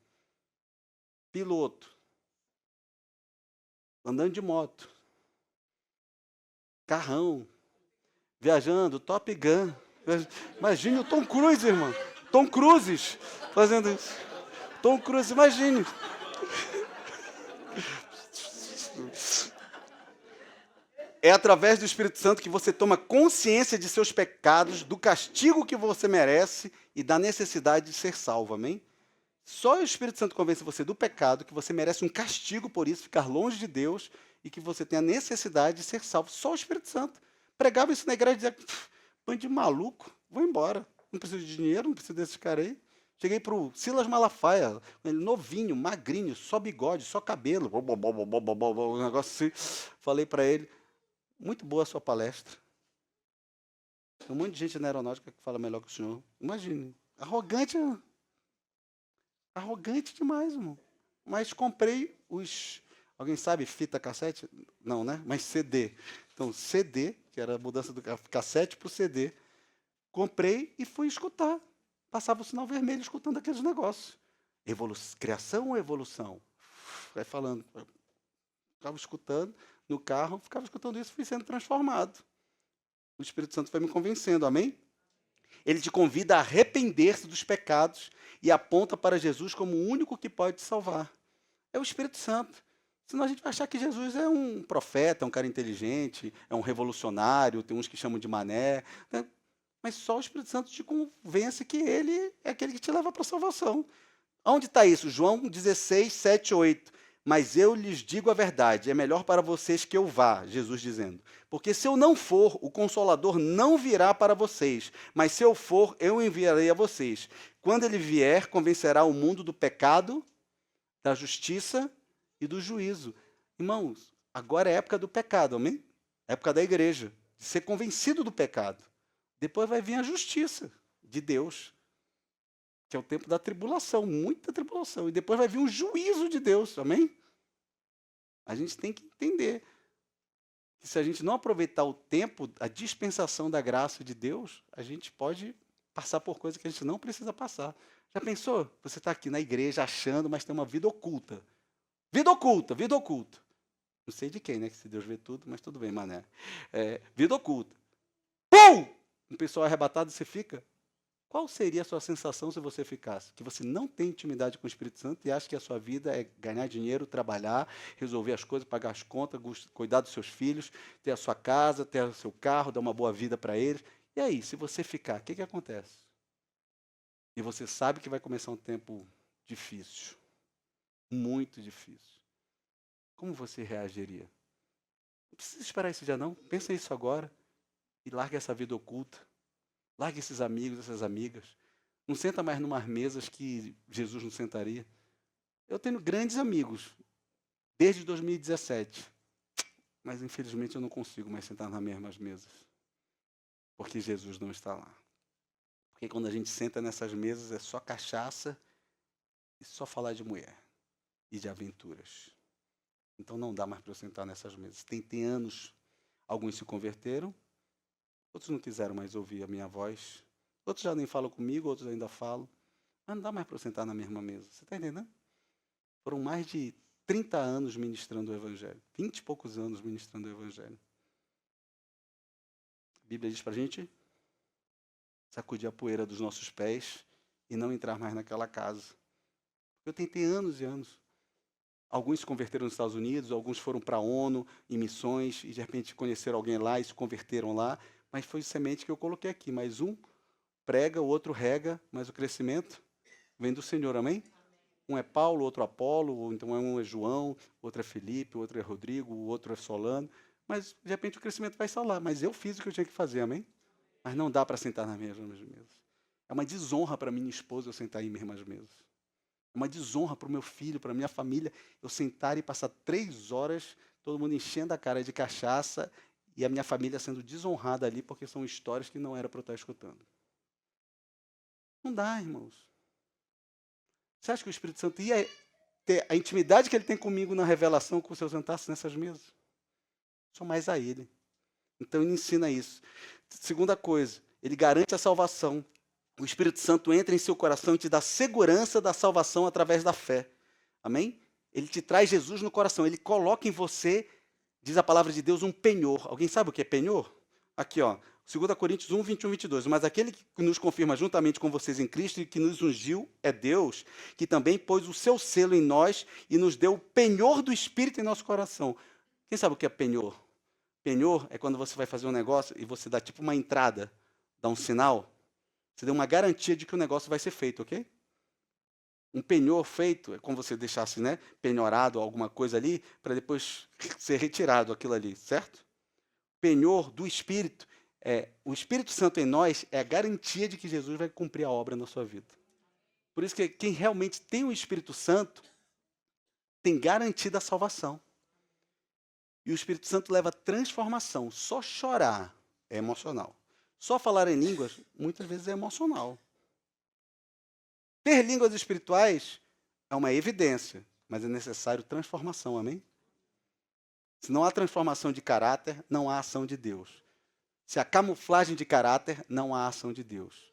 Piloto. Andando de moto. Carrão. Viajando, Top Gun. Imagine o Tom Cruise, irmão. Tom Cruise fazendo isso. Tom Cruise, imagine. É através do Espírito Santo que você toma consciência de seus pecados, do castigo que você merece e da necessidade de ser salvo, amém? Só o Espírito Santo convence você do pecado, que você merece um castigo por isso, ficar longe de Deus, e que você tem a necessidade de ser salvo. Só o Espírito Santo. Pregava isso na igreja e dizia, bando de maluco, vou embora. Não preciso de dinheiro, não preciso desses caras aí. Cheguei para o Silas Malafaia, ele novinho, magrinho, só bigode, só cabelo, um negócio assim. Falei para ele, muito boa a sua palestra. Tem um monte de gente na aeronáutica que fala melhor que o senhor. Imagine. Arrogante, arrogante demais, irmão. Mas comprei os... Alguém sabe fita cassete? Não, né? Mas CD. Então, CD, que era a mudança do cassete para o CD. Comprei e fui escutar. Passava o sinal vermelho escutando aqueles negócios. Criação ou evolução? Vai falando. Eu ficava escutando no carro, ficava escutando isso, fui sendo transformado. O Espírito Santo foi me convencendo, amém? Ele te convida a arrepender-se dos pecados e aponta para Jesus como o único que pode te salvar. É o Espírito Santo. Senão a gente vai achar que Jesus é um profeta, é um cara inteligente, é um revolucionário, tem uns que chamam de mané, né? Mas só o Espírito Santo te convence que ele é aquele que te leva para a salvação. Onde está isso? João 16, 7, 8. Mas eu lhes digo a verdade, é melhor para vocês que eu vá, Jesus dizendo. Porque se eu não for, o Consolador não virá para vocês. Mas se eu for, eu enviarei a vocês. Quando ele vier, convencerá o mundo do pecado, da justiça e do juízo. Irmãos, agora é a época do pecado, amém? Época da igreja, de ser convencido do pecado. Depois vai vir a justiça de Deus, que é o tempo da tribulação, muita tribulação. E depois vai vir o juízo de Deus, amém? A gente tem que entender que se a gente não aproveitar o tempo, a dispensação da graça de Deus, a gente pode passar por coisas que a gente não precisa passar. Já pensou? Você está aqui na igreja achando, mas tem uma vida oculta. Vida oculta, vida oculta. Não sei de quem, né? Que se Deus vê tudo, mas tudo bem, mané. Vida oculta. Pum! Um pessoal arrebatado, você fica. Qual seria a sua sensação se você ficasse? Que você não tem intimidade com o Espírito Santo e acha que a sua vida é ganhar dinheiro, trabalhar, resolver as coisas, pagar as contas, cuidar dos seus filhos, ter a sua casa, ter o seu carro, dar uma boa vida para eles. E aí, se você ficar, o que acontece? E você sabe que vai começar um tempo difícil, muito difícil. Como você reagiria? Não precisa esperar esse dia não, pensa nisso agora e larga essa vida oculta. Largue esses amigos, essas amigas. Não senta mais numas mesas que Jesus não sentaria. Eu tenho grandes amigos, desde 2017. Mas, infelizmente, eu não consigo mais sentar nas mesmas mesas. Porque Jesus não está lá. Porque quando a gente senta nessas mesas, é só cachaça e só falar de mulher e de aventuras. Então, não dá mais para eu sentar nessas mesas. Tem anos, alguns se converteram, outros não quiseram mais ouvir a minha voz. Outros já nem falam comigo, outros ainda falam. Mas não dá mais para eu sentar na mesma mesa. Você está entendendo? Foram mais de 30 anos ministrando o Evangelho. 20 e poucos anos ministrando o Evangelho. A Bíblia diz para a gente sacudir a poeira dos nossos pés e não entrar mais naquela casa. Eu tentei anos e anos. Alguns se converteram nos Estados Unidos, alguns foram para a ONU, em missões, e de repente conheceram alguém lá e se converteram lá. Mas foi semente que eu coloquei aqui. Mais um prega, o outro rega, mas o crescimento vem do Senhor, amém? Um é Paulo, outro Apolo, ou então um é João, outro é Felipe, outro é Rodrigo, o outro é Solano. Mas, de repente, o crescimento vai estar lá. Mas eu fiz o que eu tinha que fazer, amém? Mas não dá para sentar nas mesmas mesas. É uma desonra para minha esposa eu sentar em mesmas mesas. É uma desonra para o meu filho, para a minha família, eu sentar e passar 3 horas, todo mundo enchendo a cara de cachaça e a minha família sendo desonrada ali porque são histórias que não era para eu estar escutando. Não dá, irmãos. Você acha que o Espírito Santo ia ter a intimidade que ele tem comigo na revelação se eu sentasse nessas mesas? Só mais a ele. Então ele ensina isso. Segunda coisa, ele garante a salvação. O Espírito Santo entra em seu coração e te dá segurança da salvação através da fé. Amém? Ele te traz Jesus no coração. Ele coloca em você, diz a palavra de Deus, um penhor. Alguém sabe o que é penhor? Aqui, ó. 2 Coríntios 1, 21, 22. Mas aquele que nos confirma juntamente com vocês em Cristo e que nos ungiu é Deus, que também pôs o seu selo em nós e nos deu o penhor do Espírito em nosso coração. Quem sabe o que é penhor? Penhor é quando você vai fazer um negócio e você dá tipo uma entrada, dá um sinal. Você deu uma garantia de que o negócio vai ser feito, ok? Um penhor feito é como você deixasse, né, penhorado alguma coisa ali, para depois ser retirado aquilo ali, certo? Penhor do Espírito. O Espírito Santo em nós é a garantia de que Jesus vai cumprir a obra na sua vida. Por isso que quem realmente tem o Espírito Santo tem garantida a salvação. E o Espírito Santo leva a transformação. Só chorar é emocional. Só falar em línguas, muitas vezes, é emocional. Ter línguas espirituais é uma evidência, mas é necessário transformação, amém? Se não há transformação de caráter, não há ação de Deus. Se há camuflagem de caráter, não há ação de Deus.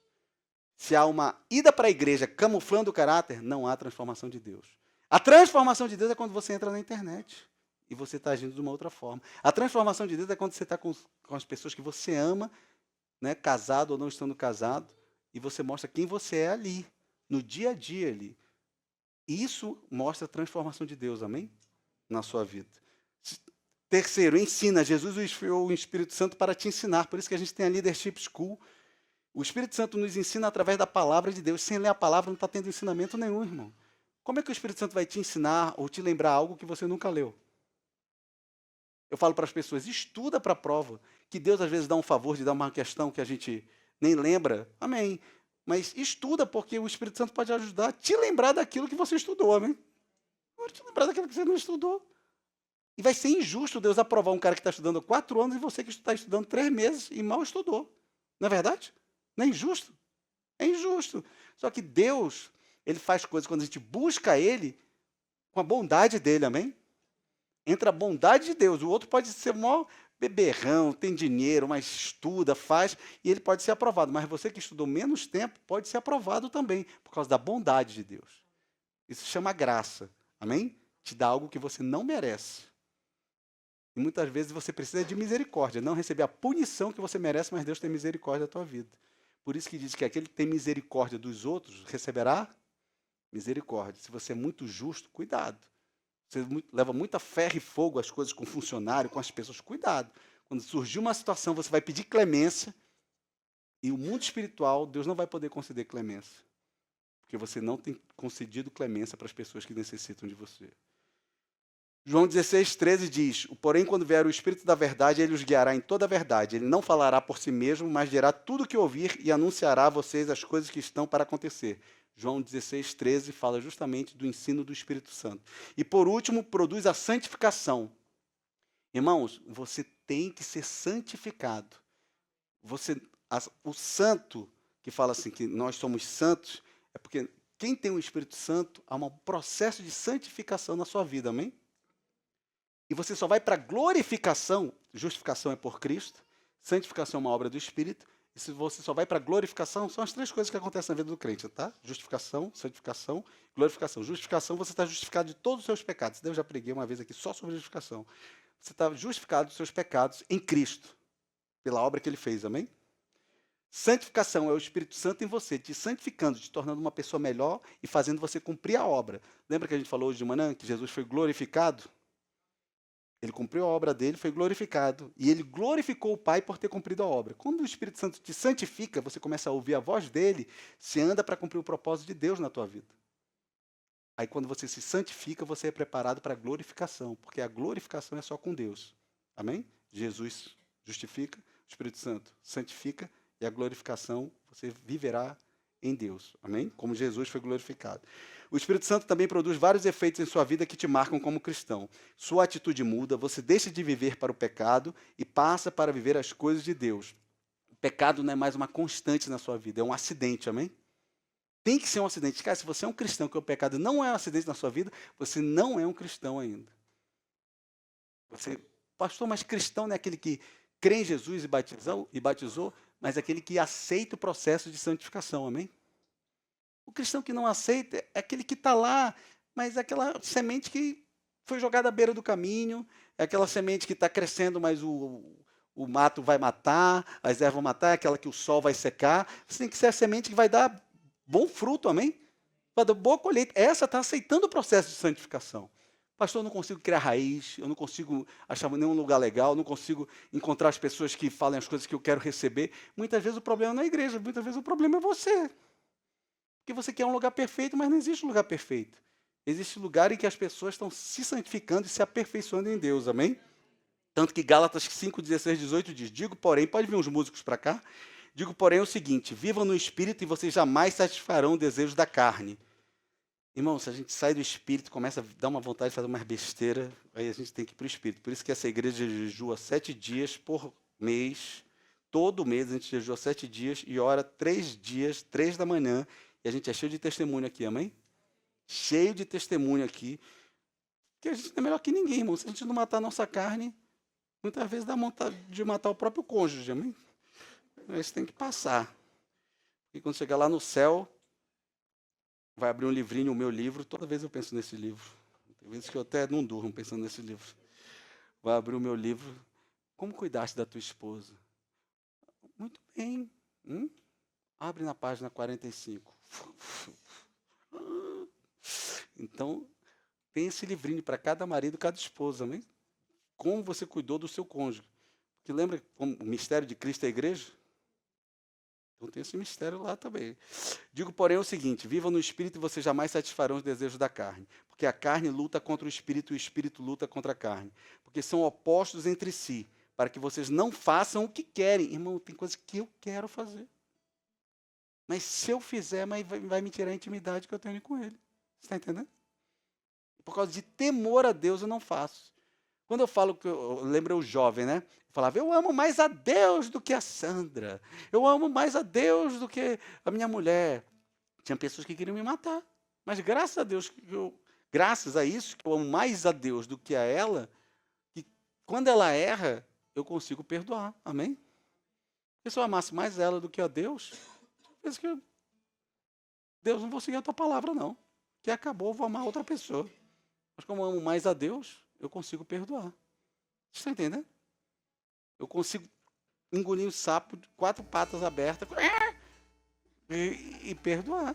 Se há uma ida para a igreja camuflando o caráter, não há transformação de Deus. A transformação de Deus é quando você entra na internet e você está agindo de uma outra forma. A transformação de Deus é quando você está com as pessoas que você ama, né, casado ou não estando casado, e você mostra quem você é ali, no dia a dia ali. Isso mostra a transformação de Deus, amém? Na sua vida. Terceiro, ensina. Jesus enviou o Espírito Santo para te ensinar. Por isso que a gente tem a Leadership School. O Espírito Santo nos ensina através da palavra de Deus. Sem ler a palavra não está tendo ensinamento nenhum, irmão. Como é que o Espírito Santo vai te ensinar ou te lembrar algo que você nunca leu? Eu falo para as pessoas, estuda para a prova. Que Deus às vezes dá um favor de dar uma questão que a gente nem lembra. Amém. Mas estuda, porque o Espírito Santo pode ajudar a te lembrar daquilo que você estudou, amém? Pode te lembrar daquilo que você não estudou. E vai ser injusto Deus aprovar um cara que está estudando 4 anos e você que está estudando 3 meses e mal estudou. Não é verdade? Não é injusto? É injusto. Só que Deus, Ele faz coisas quando a gente busca Ele com a bondade dEle, amém? Entra a bondade de Deus. O outro pode ser mó beberrão, tem dinheiro, mas estuda, faz, e ele pode ser aprovado. Mas você que estudou menos tempo pode ser aprovado também, por causa da bondade de Deus. Isso se chama graça, amém? Te dá algo que você não merece. E muitas vezes você precisa de misericórdia, não receber a punição que você merece, mas Deus tem misericórdia da tua vida. Por isso que diz que aquele que tem misericórdia dos outros receberá misericórdia. Se você é muito justo, cuidado. Você leva muita ferro e fogo às coisas com o funcionário, com as pessoas, cuidado. Quando surgir uma situação, você vai pedir clemência, e o mundo espiritual, Deus não vai poder conceder clemência. Porque você não tem concedido clemência para as pessoas que necessitam de você. João 16:13 diz, porém, quando vier o Espírito da verdade, ele os guiará em toda a verdade. Ele não falará por si mesmo, mas dirá tudo o que ouvir e anunciará a vocês as coisas que estão para acontecer. João 16:13 fala justamente do ensino do Espírito Santo. E por último, produz a santificação. Irmãos, você tem que ser santificado. O santo, que fala assim, que nós somos santos, é porque quem tem o Espírito Santo, há um processo de santificação na sua vida, amém? E você só vai para glorificação, justificação é por Cristo, santificação é uma obra do Espírito, e se você só vai para glorificação, são as 3 coisas que acontecem na vida do crente, tá? Justificação, santificação, glorificação. Justificação, você está justificado de todos os seus pecados. Eu já preguei uma vez aqui só sobre justificação. Você está justificado dos seus pecados em Cristo, pela obra que Ele fez, amém? Santificação é o Espírito Santo em você, te santificando, te tornando uma pessoa melhor e fazendo você cumprir a obra. Lembra que a gente falou hoje de manhã que Jesus foi glorificado? Ele cumpriu a obra dele, foi glorificado. E ele glorificou o Pai por ter cumprido a obra. Quando o Espírito Santo te santifica, você começa a ouvir a voz dele, se anda para cumprir o propósito de Deus na tua vida. Aí quando você se santifica, você é preparado para a glorificação, porque a glorificação é só com Deus. Amém? Jesus justifica, o Espírito Santo santifica, e a glorificação você viverá em Deus. Amém? Como Jesus foi glorificado. O Espírito Santo também produz vários efeitos em sua vida que te marcam como cristão. Sua atitude muda, você deixa de viver para o pecado e passa para viver as coisas de Deus. O pecado não é mais uma constante na sua vida, é um acidente, amém? Tem que ser um acidente. Cara, se você é um cristão que o pecado não é um acidente na sua vida, você não é um cristão ainda. Você, pastor, mas cristão não é aquele que crê em Jesus e batizou, mas é aquele que aceita o processo de santificação, amém? O cristão que não aceita é aquele que está lá, mas é aquela semente que foi jogada à beira do caminho, é aquela semente que está crescendo, mas o mato vai matar, as ervas vão matar, é aquela que o sol vai secar. Você tem que ser a semente que vai dar bom fruto, amém? Vai dar boa colheita. Essa está aceitando o processo de santificação. Pastor, eu não consigo criar raiz, eu não consigo achar nenhum lugar legal, eu não consigo encontrar as pessoas que falem as coisas que eu quero receber. Muitas vezes o problema não é a igreja, muitas vezes o problema é você. Porque você quer um lugar perfeito, mas não existe um lugar perfeito. Existe lugar em que as pessoas estão se santificando e se aperfeiçoando em Deus, amém? Tanto que Gálatas 5, 16, 18 diz, digo, porém, pode vir uns músicos para cá, digo, porém, o seguinte, vivam no Espírito e vocês jamais satisfarão o desejo da carne. Irmão, se a gente sai do Espírito, começa a dar uma vontade de fazer umas besteira, aí a gente tem que ir para o Espírito. Por isso que essa igreja jejua 7 dias por mês, todo mês, a gente jejua 7 dias e ora 3 dias, 3 da manhã, e a gente é cheio de testemunho aqui, amém? Cheio de testemunho aqui, que a gente não é melhor que ninguém, irmão. Se a gente não matar a nossa carne, muitas vezes dá vontade de matar o próprio cônjuge, amém? Mas tem que passar. E quando chegar lá no céu, vai abrir um livrinho, o meu livro, toda vez eu penso nesse livro. Tem vezes que eu até não durmo pensando nesse livro. Vai abrir o meu livro, como cuidaste da tua esposa? Muito bem. Abre na página 45. Então, tem esse livrinho para cada marido, cada esposa, amém? Como você cuidou do seu cônjuge. Porque lembra como o mistério de Cristo é a igreja? Então tem esse mistério lá também. Digo, porém, o seguinte: vivam no Espírito e vocês jamais satisfarão os desejos da carne. Porque a carne luta contra o Espírito e o Espírito luta contra a carne. Porque são opostos entre si, para que vocês não façam o que querem. Irmão, tem coisa que eu quero fazer. Mas se eu fizer, vai me tirar a intimidade que eu tenho com ele. Você está entendendo? Por causa de temor a Deus, eu não faço. Quando eu falo que eu lembro o jovem, né? Eu falava, eu amo mais a Deus do que a Sandra. Eu amo mais a Deus do que a minha mulher. Tinha pessoas que queriam me matar. Mas graças a Deus, graças a isso, que eu amo mais a Deus do que a ela, que quando ela erra, eu consigo perdoar. Amém? Porque se eu amasse mais ela do que a Deus, penso que Deus, não vou seguir a tua palavra, não. Que acabou, eu vou amar outra pessoa. Mas como eu amo mais a Deus, eu consigo perdoar. Você está entendendo? Eu consigo engolir um sapo de 4 patas abertas e perdoar.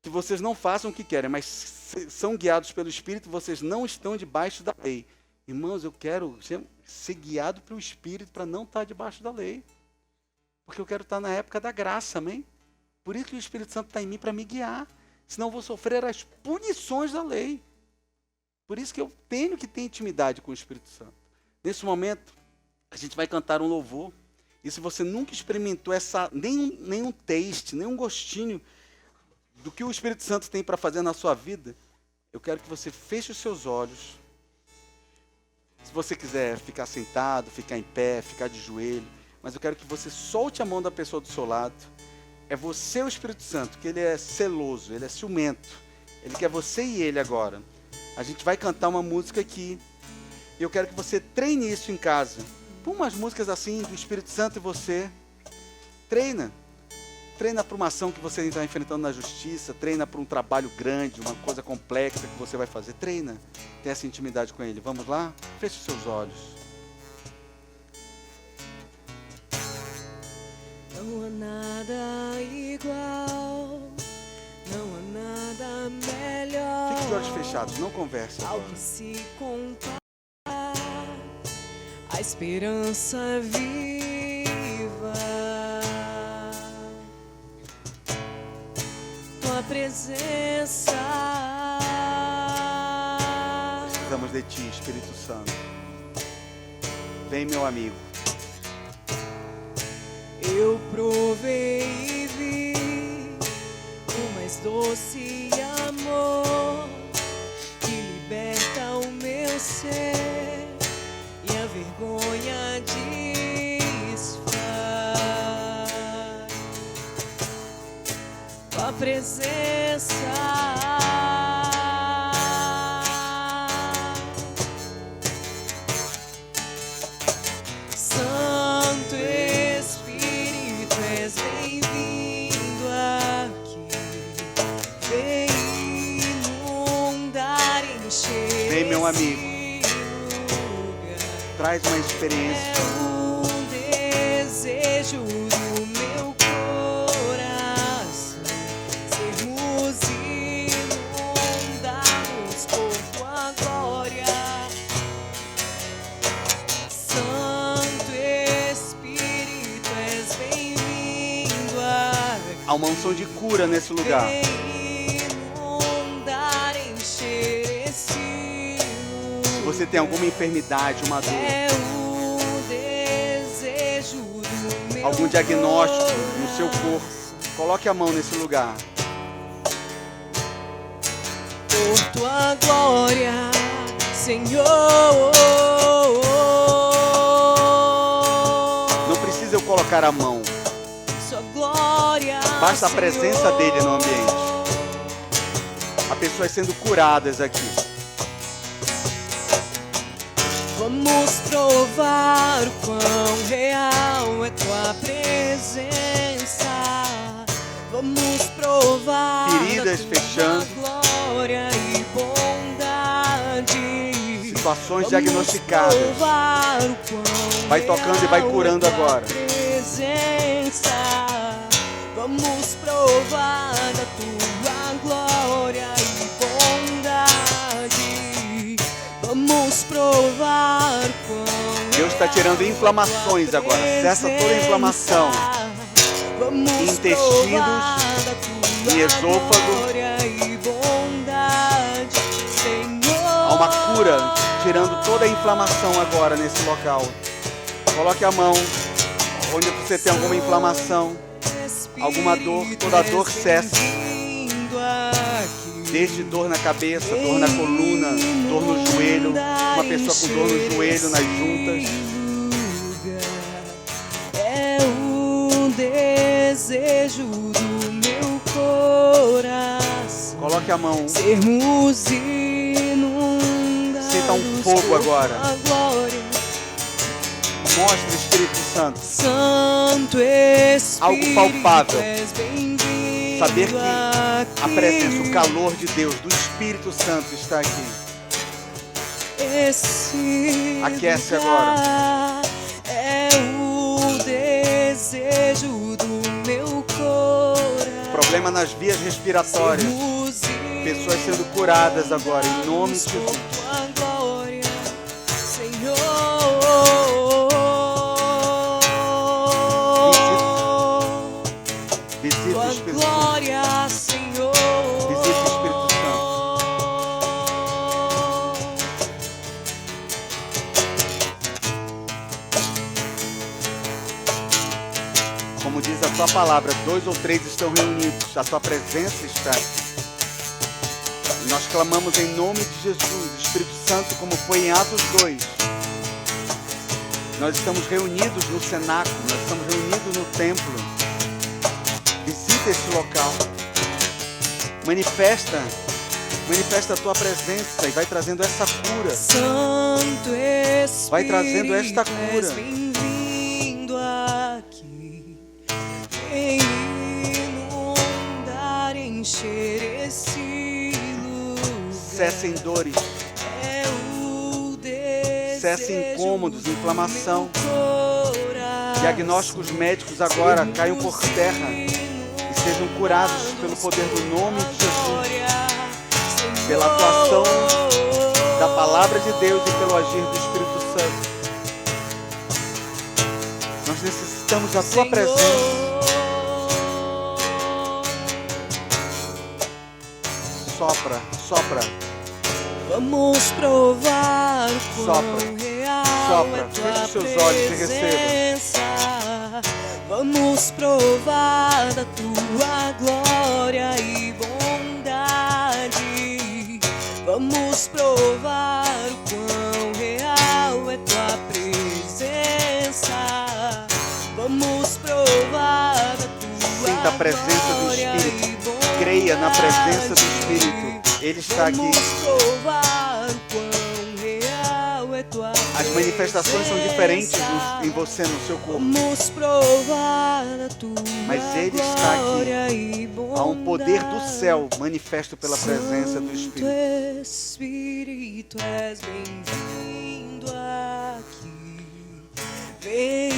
Que vocês não façam o que querem, mas são guiados pelo Espírito, vocês não estão debaixo da lei. Irmãos, eu quero ser guiado pelo Espírito para não estar debaixo da lei. Porque eu quero estar na época da graça, amém? Por isso que o Espírito Santo está em mim para me guiar. Senão eu vou sofrer as punições da lei. Por isso que eu tenho que ter intimidade com o Espírito Santo. Nesse momento, a gente vai cantar um louvor. E se você nunca experimentou nenhum taste, nenhum gostinho do que o Espírito Santo tem para fazer na sua vida, eu quero que você feche os seus olhos. Se você quiser ficar sentado, ficar em pé, ficar de joelho, mas eu quero que você solte a mão da pessoa do seu lado. É você o Espírito Santo, que ele é celoso, ele é ciumento. Ele quer você e ele agora. A gente vai cantar uma música aqui. E eu quero que você treine isso em casa. Põe umas músicas assim, do Espírito Santo e você. Treina. Treina para uma ação que você está enfrentando na justiça. Treina para um trabalho grande, uma coisa complexa que você vai fazer. Treina. Tem essa intimidade com ele. Vamos lá? Feche os seus olhos. Não há nada igual, não há nada melhor. Fique de olhos fechados, não converse ao agora. que se compara, a esperança viva. Tua presença. Precisamos de ti, Espírito Santo. Vem, meu amigo. Eu provei e vi o mais doce amor que liberta o meu ser e a vergonha desfaz. Tua presença. Meu amigo, traz uma experiência. É um desejo do meu coração sermos inundados por tua glória. Santo Espírito, és bem-vindo aqui. Há uma unção de cura nesse lugar. Você tem alguma enfermidade, uma dor, algum diagnóstico no seu corpo, coloque a mão nesse lugar. Por tua glória, Senhor. colocar a mão. Sua glória, Basta a presença Senhor. dele no ambiente. Há pessoas sendo curadas aqui. Vamos provar o quão real é tua presença. Vamos provar Feridas da tua fechando. glória e bondade. Situações Vamos diagnosticadas. provar o quão Vai tocando e vai real curando é tua agora. presença. Vamos provar da tua glória e bondade. Vamos provar quão Deus está tirando inflamações agora. Cessa toda a inflamação. Vamos Intestinos, provar da tua em esôfago. glória e bondade, Senhor. Há uma cura, tirando toda a inflamação agora nesse local. Coloque a mão onde você tem alguma inflamação, alguma dor, toda dor cessa. Desde dor na cabeça, dor na coluna, dor no joelho, uma pessoa com dor no joelho, nas juntas. É o desejo do meu coração. Coloque a mão, Sermos inundados sinta um fogo por agora. tua glória. Mostre o Espírito Santo. Santo Espírito, Algo palpável. és bem-vindo Saber que a aqui. presença, o calor de Deus, do Espírito Santo está aqui. Esse Aquece lugar é o desejo do meu coração. Problema nas vias respiratórias. Pessoas sendo curadas agora, em nome de Jesus. Tua glória, Senhor. Visita o Tua Espírito Santo. glória, Senhor. Visita o Espírito Santo. Como diz a tua palavra, 2 ou 3 estão reunidos, a tua presença está aqui. E nós clamamos em nome de Jesus, Espírito Santo, como foi em Atos 2. Nós estamos reunidos no cenáculo, nós estamos reunidos no templo. Visita esse local. Manifesta a tua presença e vai trazendo essa cura. Santo Espírito, Vai trazendo esta cura. és bem-vindo aqui. Vem inundar, encher esse lugar. Cessem dores, É o desejo cessem incômodos, inflamação. do meu coração. Diagnósticos médicos agora caiam por terra e sejam curados pelo poder do nome de Jesus, pela atuação da palavra de Deus e pelo agir do Espírito Santo. Nós necessitamos da tua presença. Sopra, sopra. Vamos provar quão Sopra, real sopra. é tua Feche os seus olhos e receba. presença. Vamos provar da tua glória e bondade. Vamos provar o quão real é tua presença. Vamos provar da tua Sinta a presença do glória Espírito. e bondade. Creia na presença do Espírito. Ele está aqui. Vamos provar quão real é tua As manifestações são diferentes em você, no seu corpo. Vamos provar a tua Mas Ele está aqui. glória e Há um poder do céu manifesto pela presença do Santo Espírito. Espírito, és bem-vindo aqui. Vem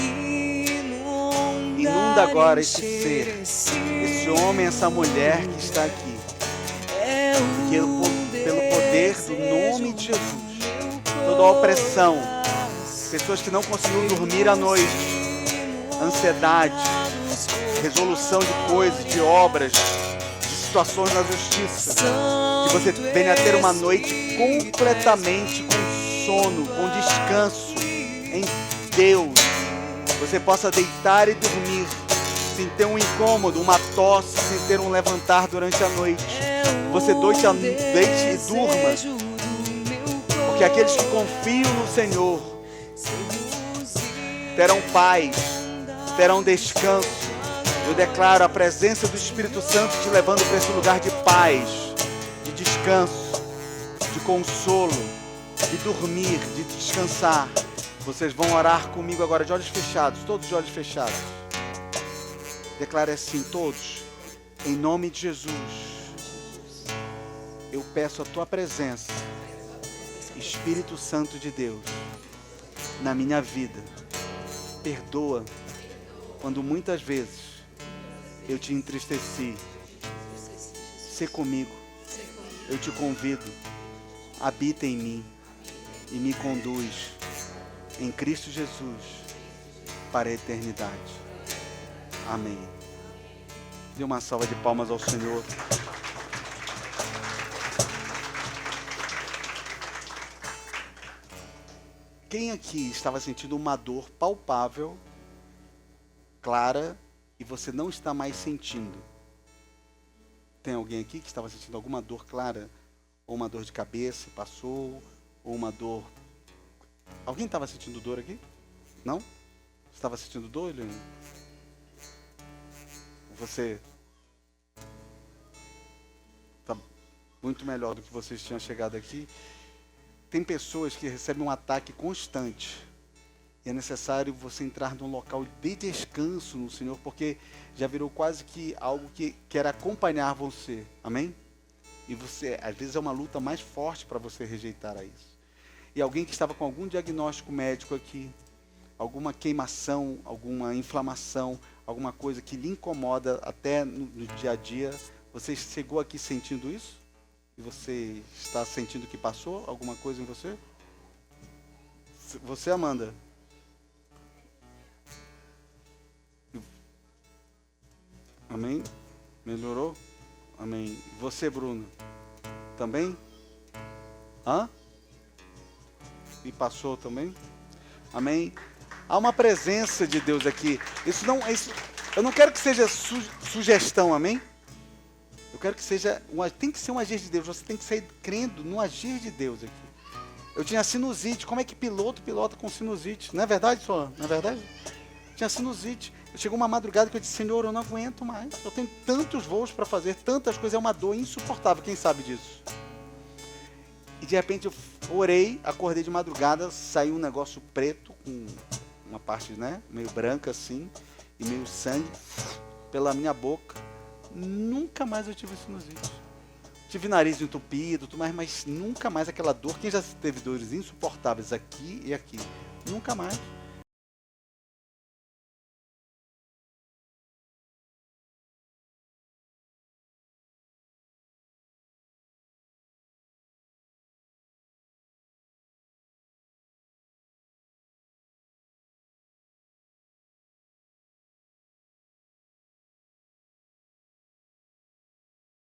Inunda agora esse encher ser, esse homem, essa mulher que está aqui. É o Pelo poder do nome de Jesus. Toda a opressão, pessoas que não conseguiram dormir à noite, ansiedade, resolução de coisas, de obras, de situações na justiça. Que você venha a ter uma noite completamente com sono, com descanso em Deus. Você possa deitar e dormir sem ter um incômodo, uma tosse, sem ter um levantar durante a noite. Você deite e durma. Porque aqueles que confiam no Senhor terão paz, terá um descanso. Eu declaro a presença do Espírito Santo te levando para esse lugar de paz, de descanso, de consolo, de dormir, de descansar. Vocês vão orar comigo agora de olhos fechados, todos de olhos fechados. Declare assim, todos, em nome de Jesus, eu peço a tua presença, Espírito Santo de Deus, na minha vida. Perdoa quando muitas vezes eu te entristeci. Sê comigo, eu te convido, habita em mim e me conduz em Cristo Jesus para a eternidade. Amém. Dê uma salva de palmas ao Senhor. Quem aqui estava sentindo uma dor palpável, clara, e você não está mais sentindo? Tem alguém aqui que estava sentindo alguma dor clara? Ou uma dor de cabeça, passou? Ou uma dor... Alguém estava sentindo dor aqui? Não? Estava sentindo dor, Eliane? Você está muito melhor do que vocês tinham chegado aqui. Tem pessoas que recebem um ataque constante. E é necessário você entrar num local de descanso no Senhor, porque já virou quase que algo que quer acompanhar você. Amém? E você, às vezes, é uma luta mais forte para você rejeitar a isso. E alguém que estava com algum diagnóstico médico aqui, alguma queimação, alguma inflamação, alguma coisa que lhe incomoda até no dia a dia, você chegou aqui sentindo isso? E você está sentindo que passou alguma coisa em você? Você, Amanda? Amém? Melhorou? Amém. Você, Bruno? Também? Hã? E passou também? Amém? Há uma presença de Deus aqui. Eu não quero que seja sugestão, amém? Eu quero que seja, tem que ser um agir de Deus. Você tem que sair crendo no agir de Deus aqui. Eu tinha sinusite. Como é que piloto pilota com sinusite? Não é verdade, Solano? Não é verdade? Tinha sinusite. Chegou uma madrugada que eu disse, Senhor, eu não aguento mais. Eu tenho tantos voos para fazer, tantas coisas. É uma dor insuportável. Quem sabe disso? E de repente eu orei, acordei de madrugada, saiu um negócio preto, com uma parte, né, meio branca assim, e meio sangue pela minha boca. Nunca mais eu tive sinusite. Tive nariz entupido, mas nunca mais aquela dor. Quem já teve dores insuportáveis aqui e aqui? Nunca mais.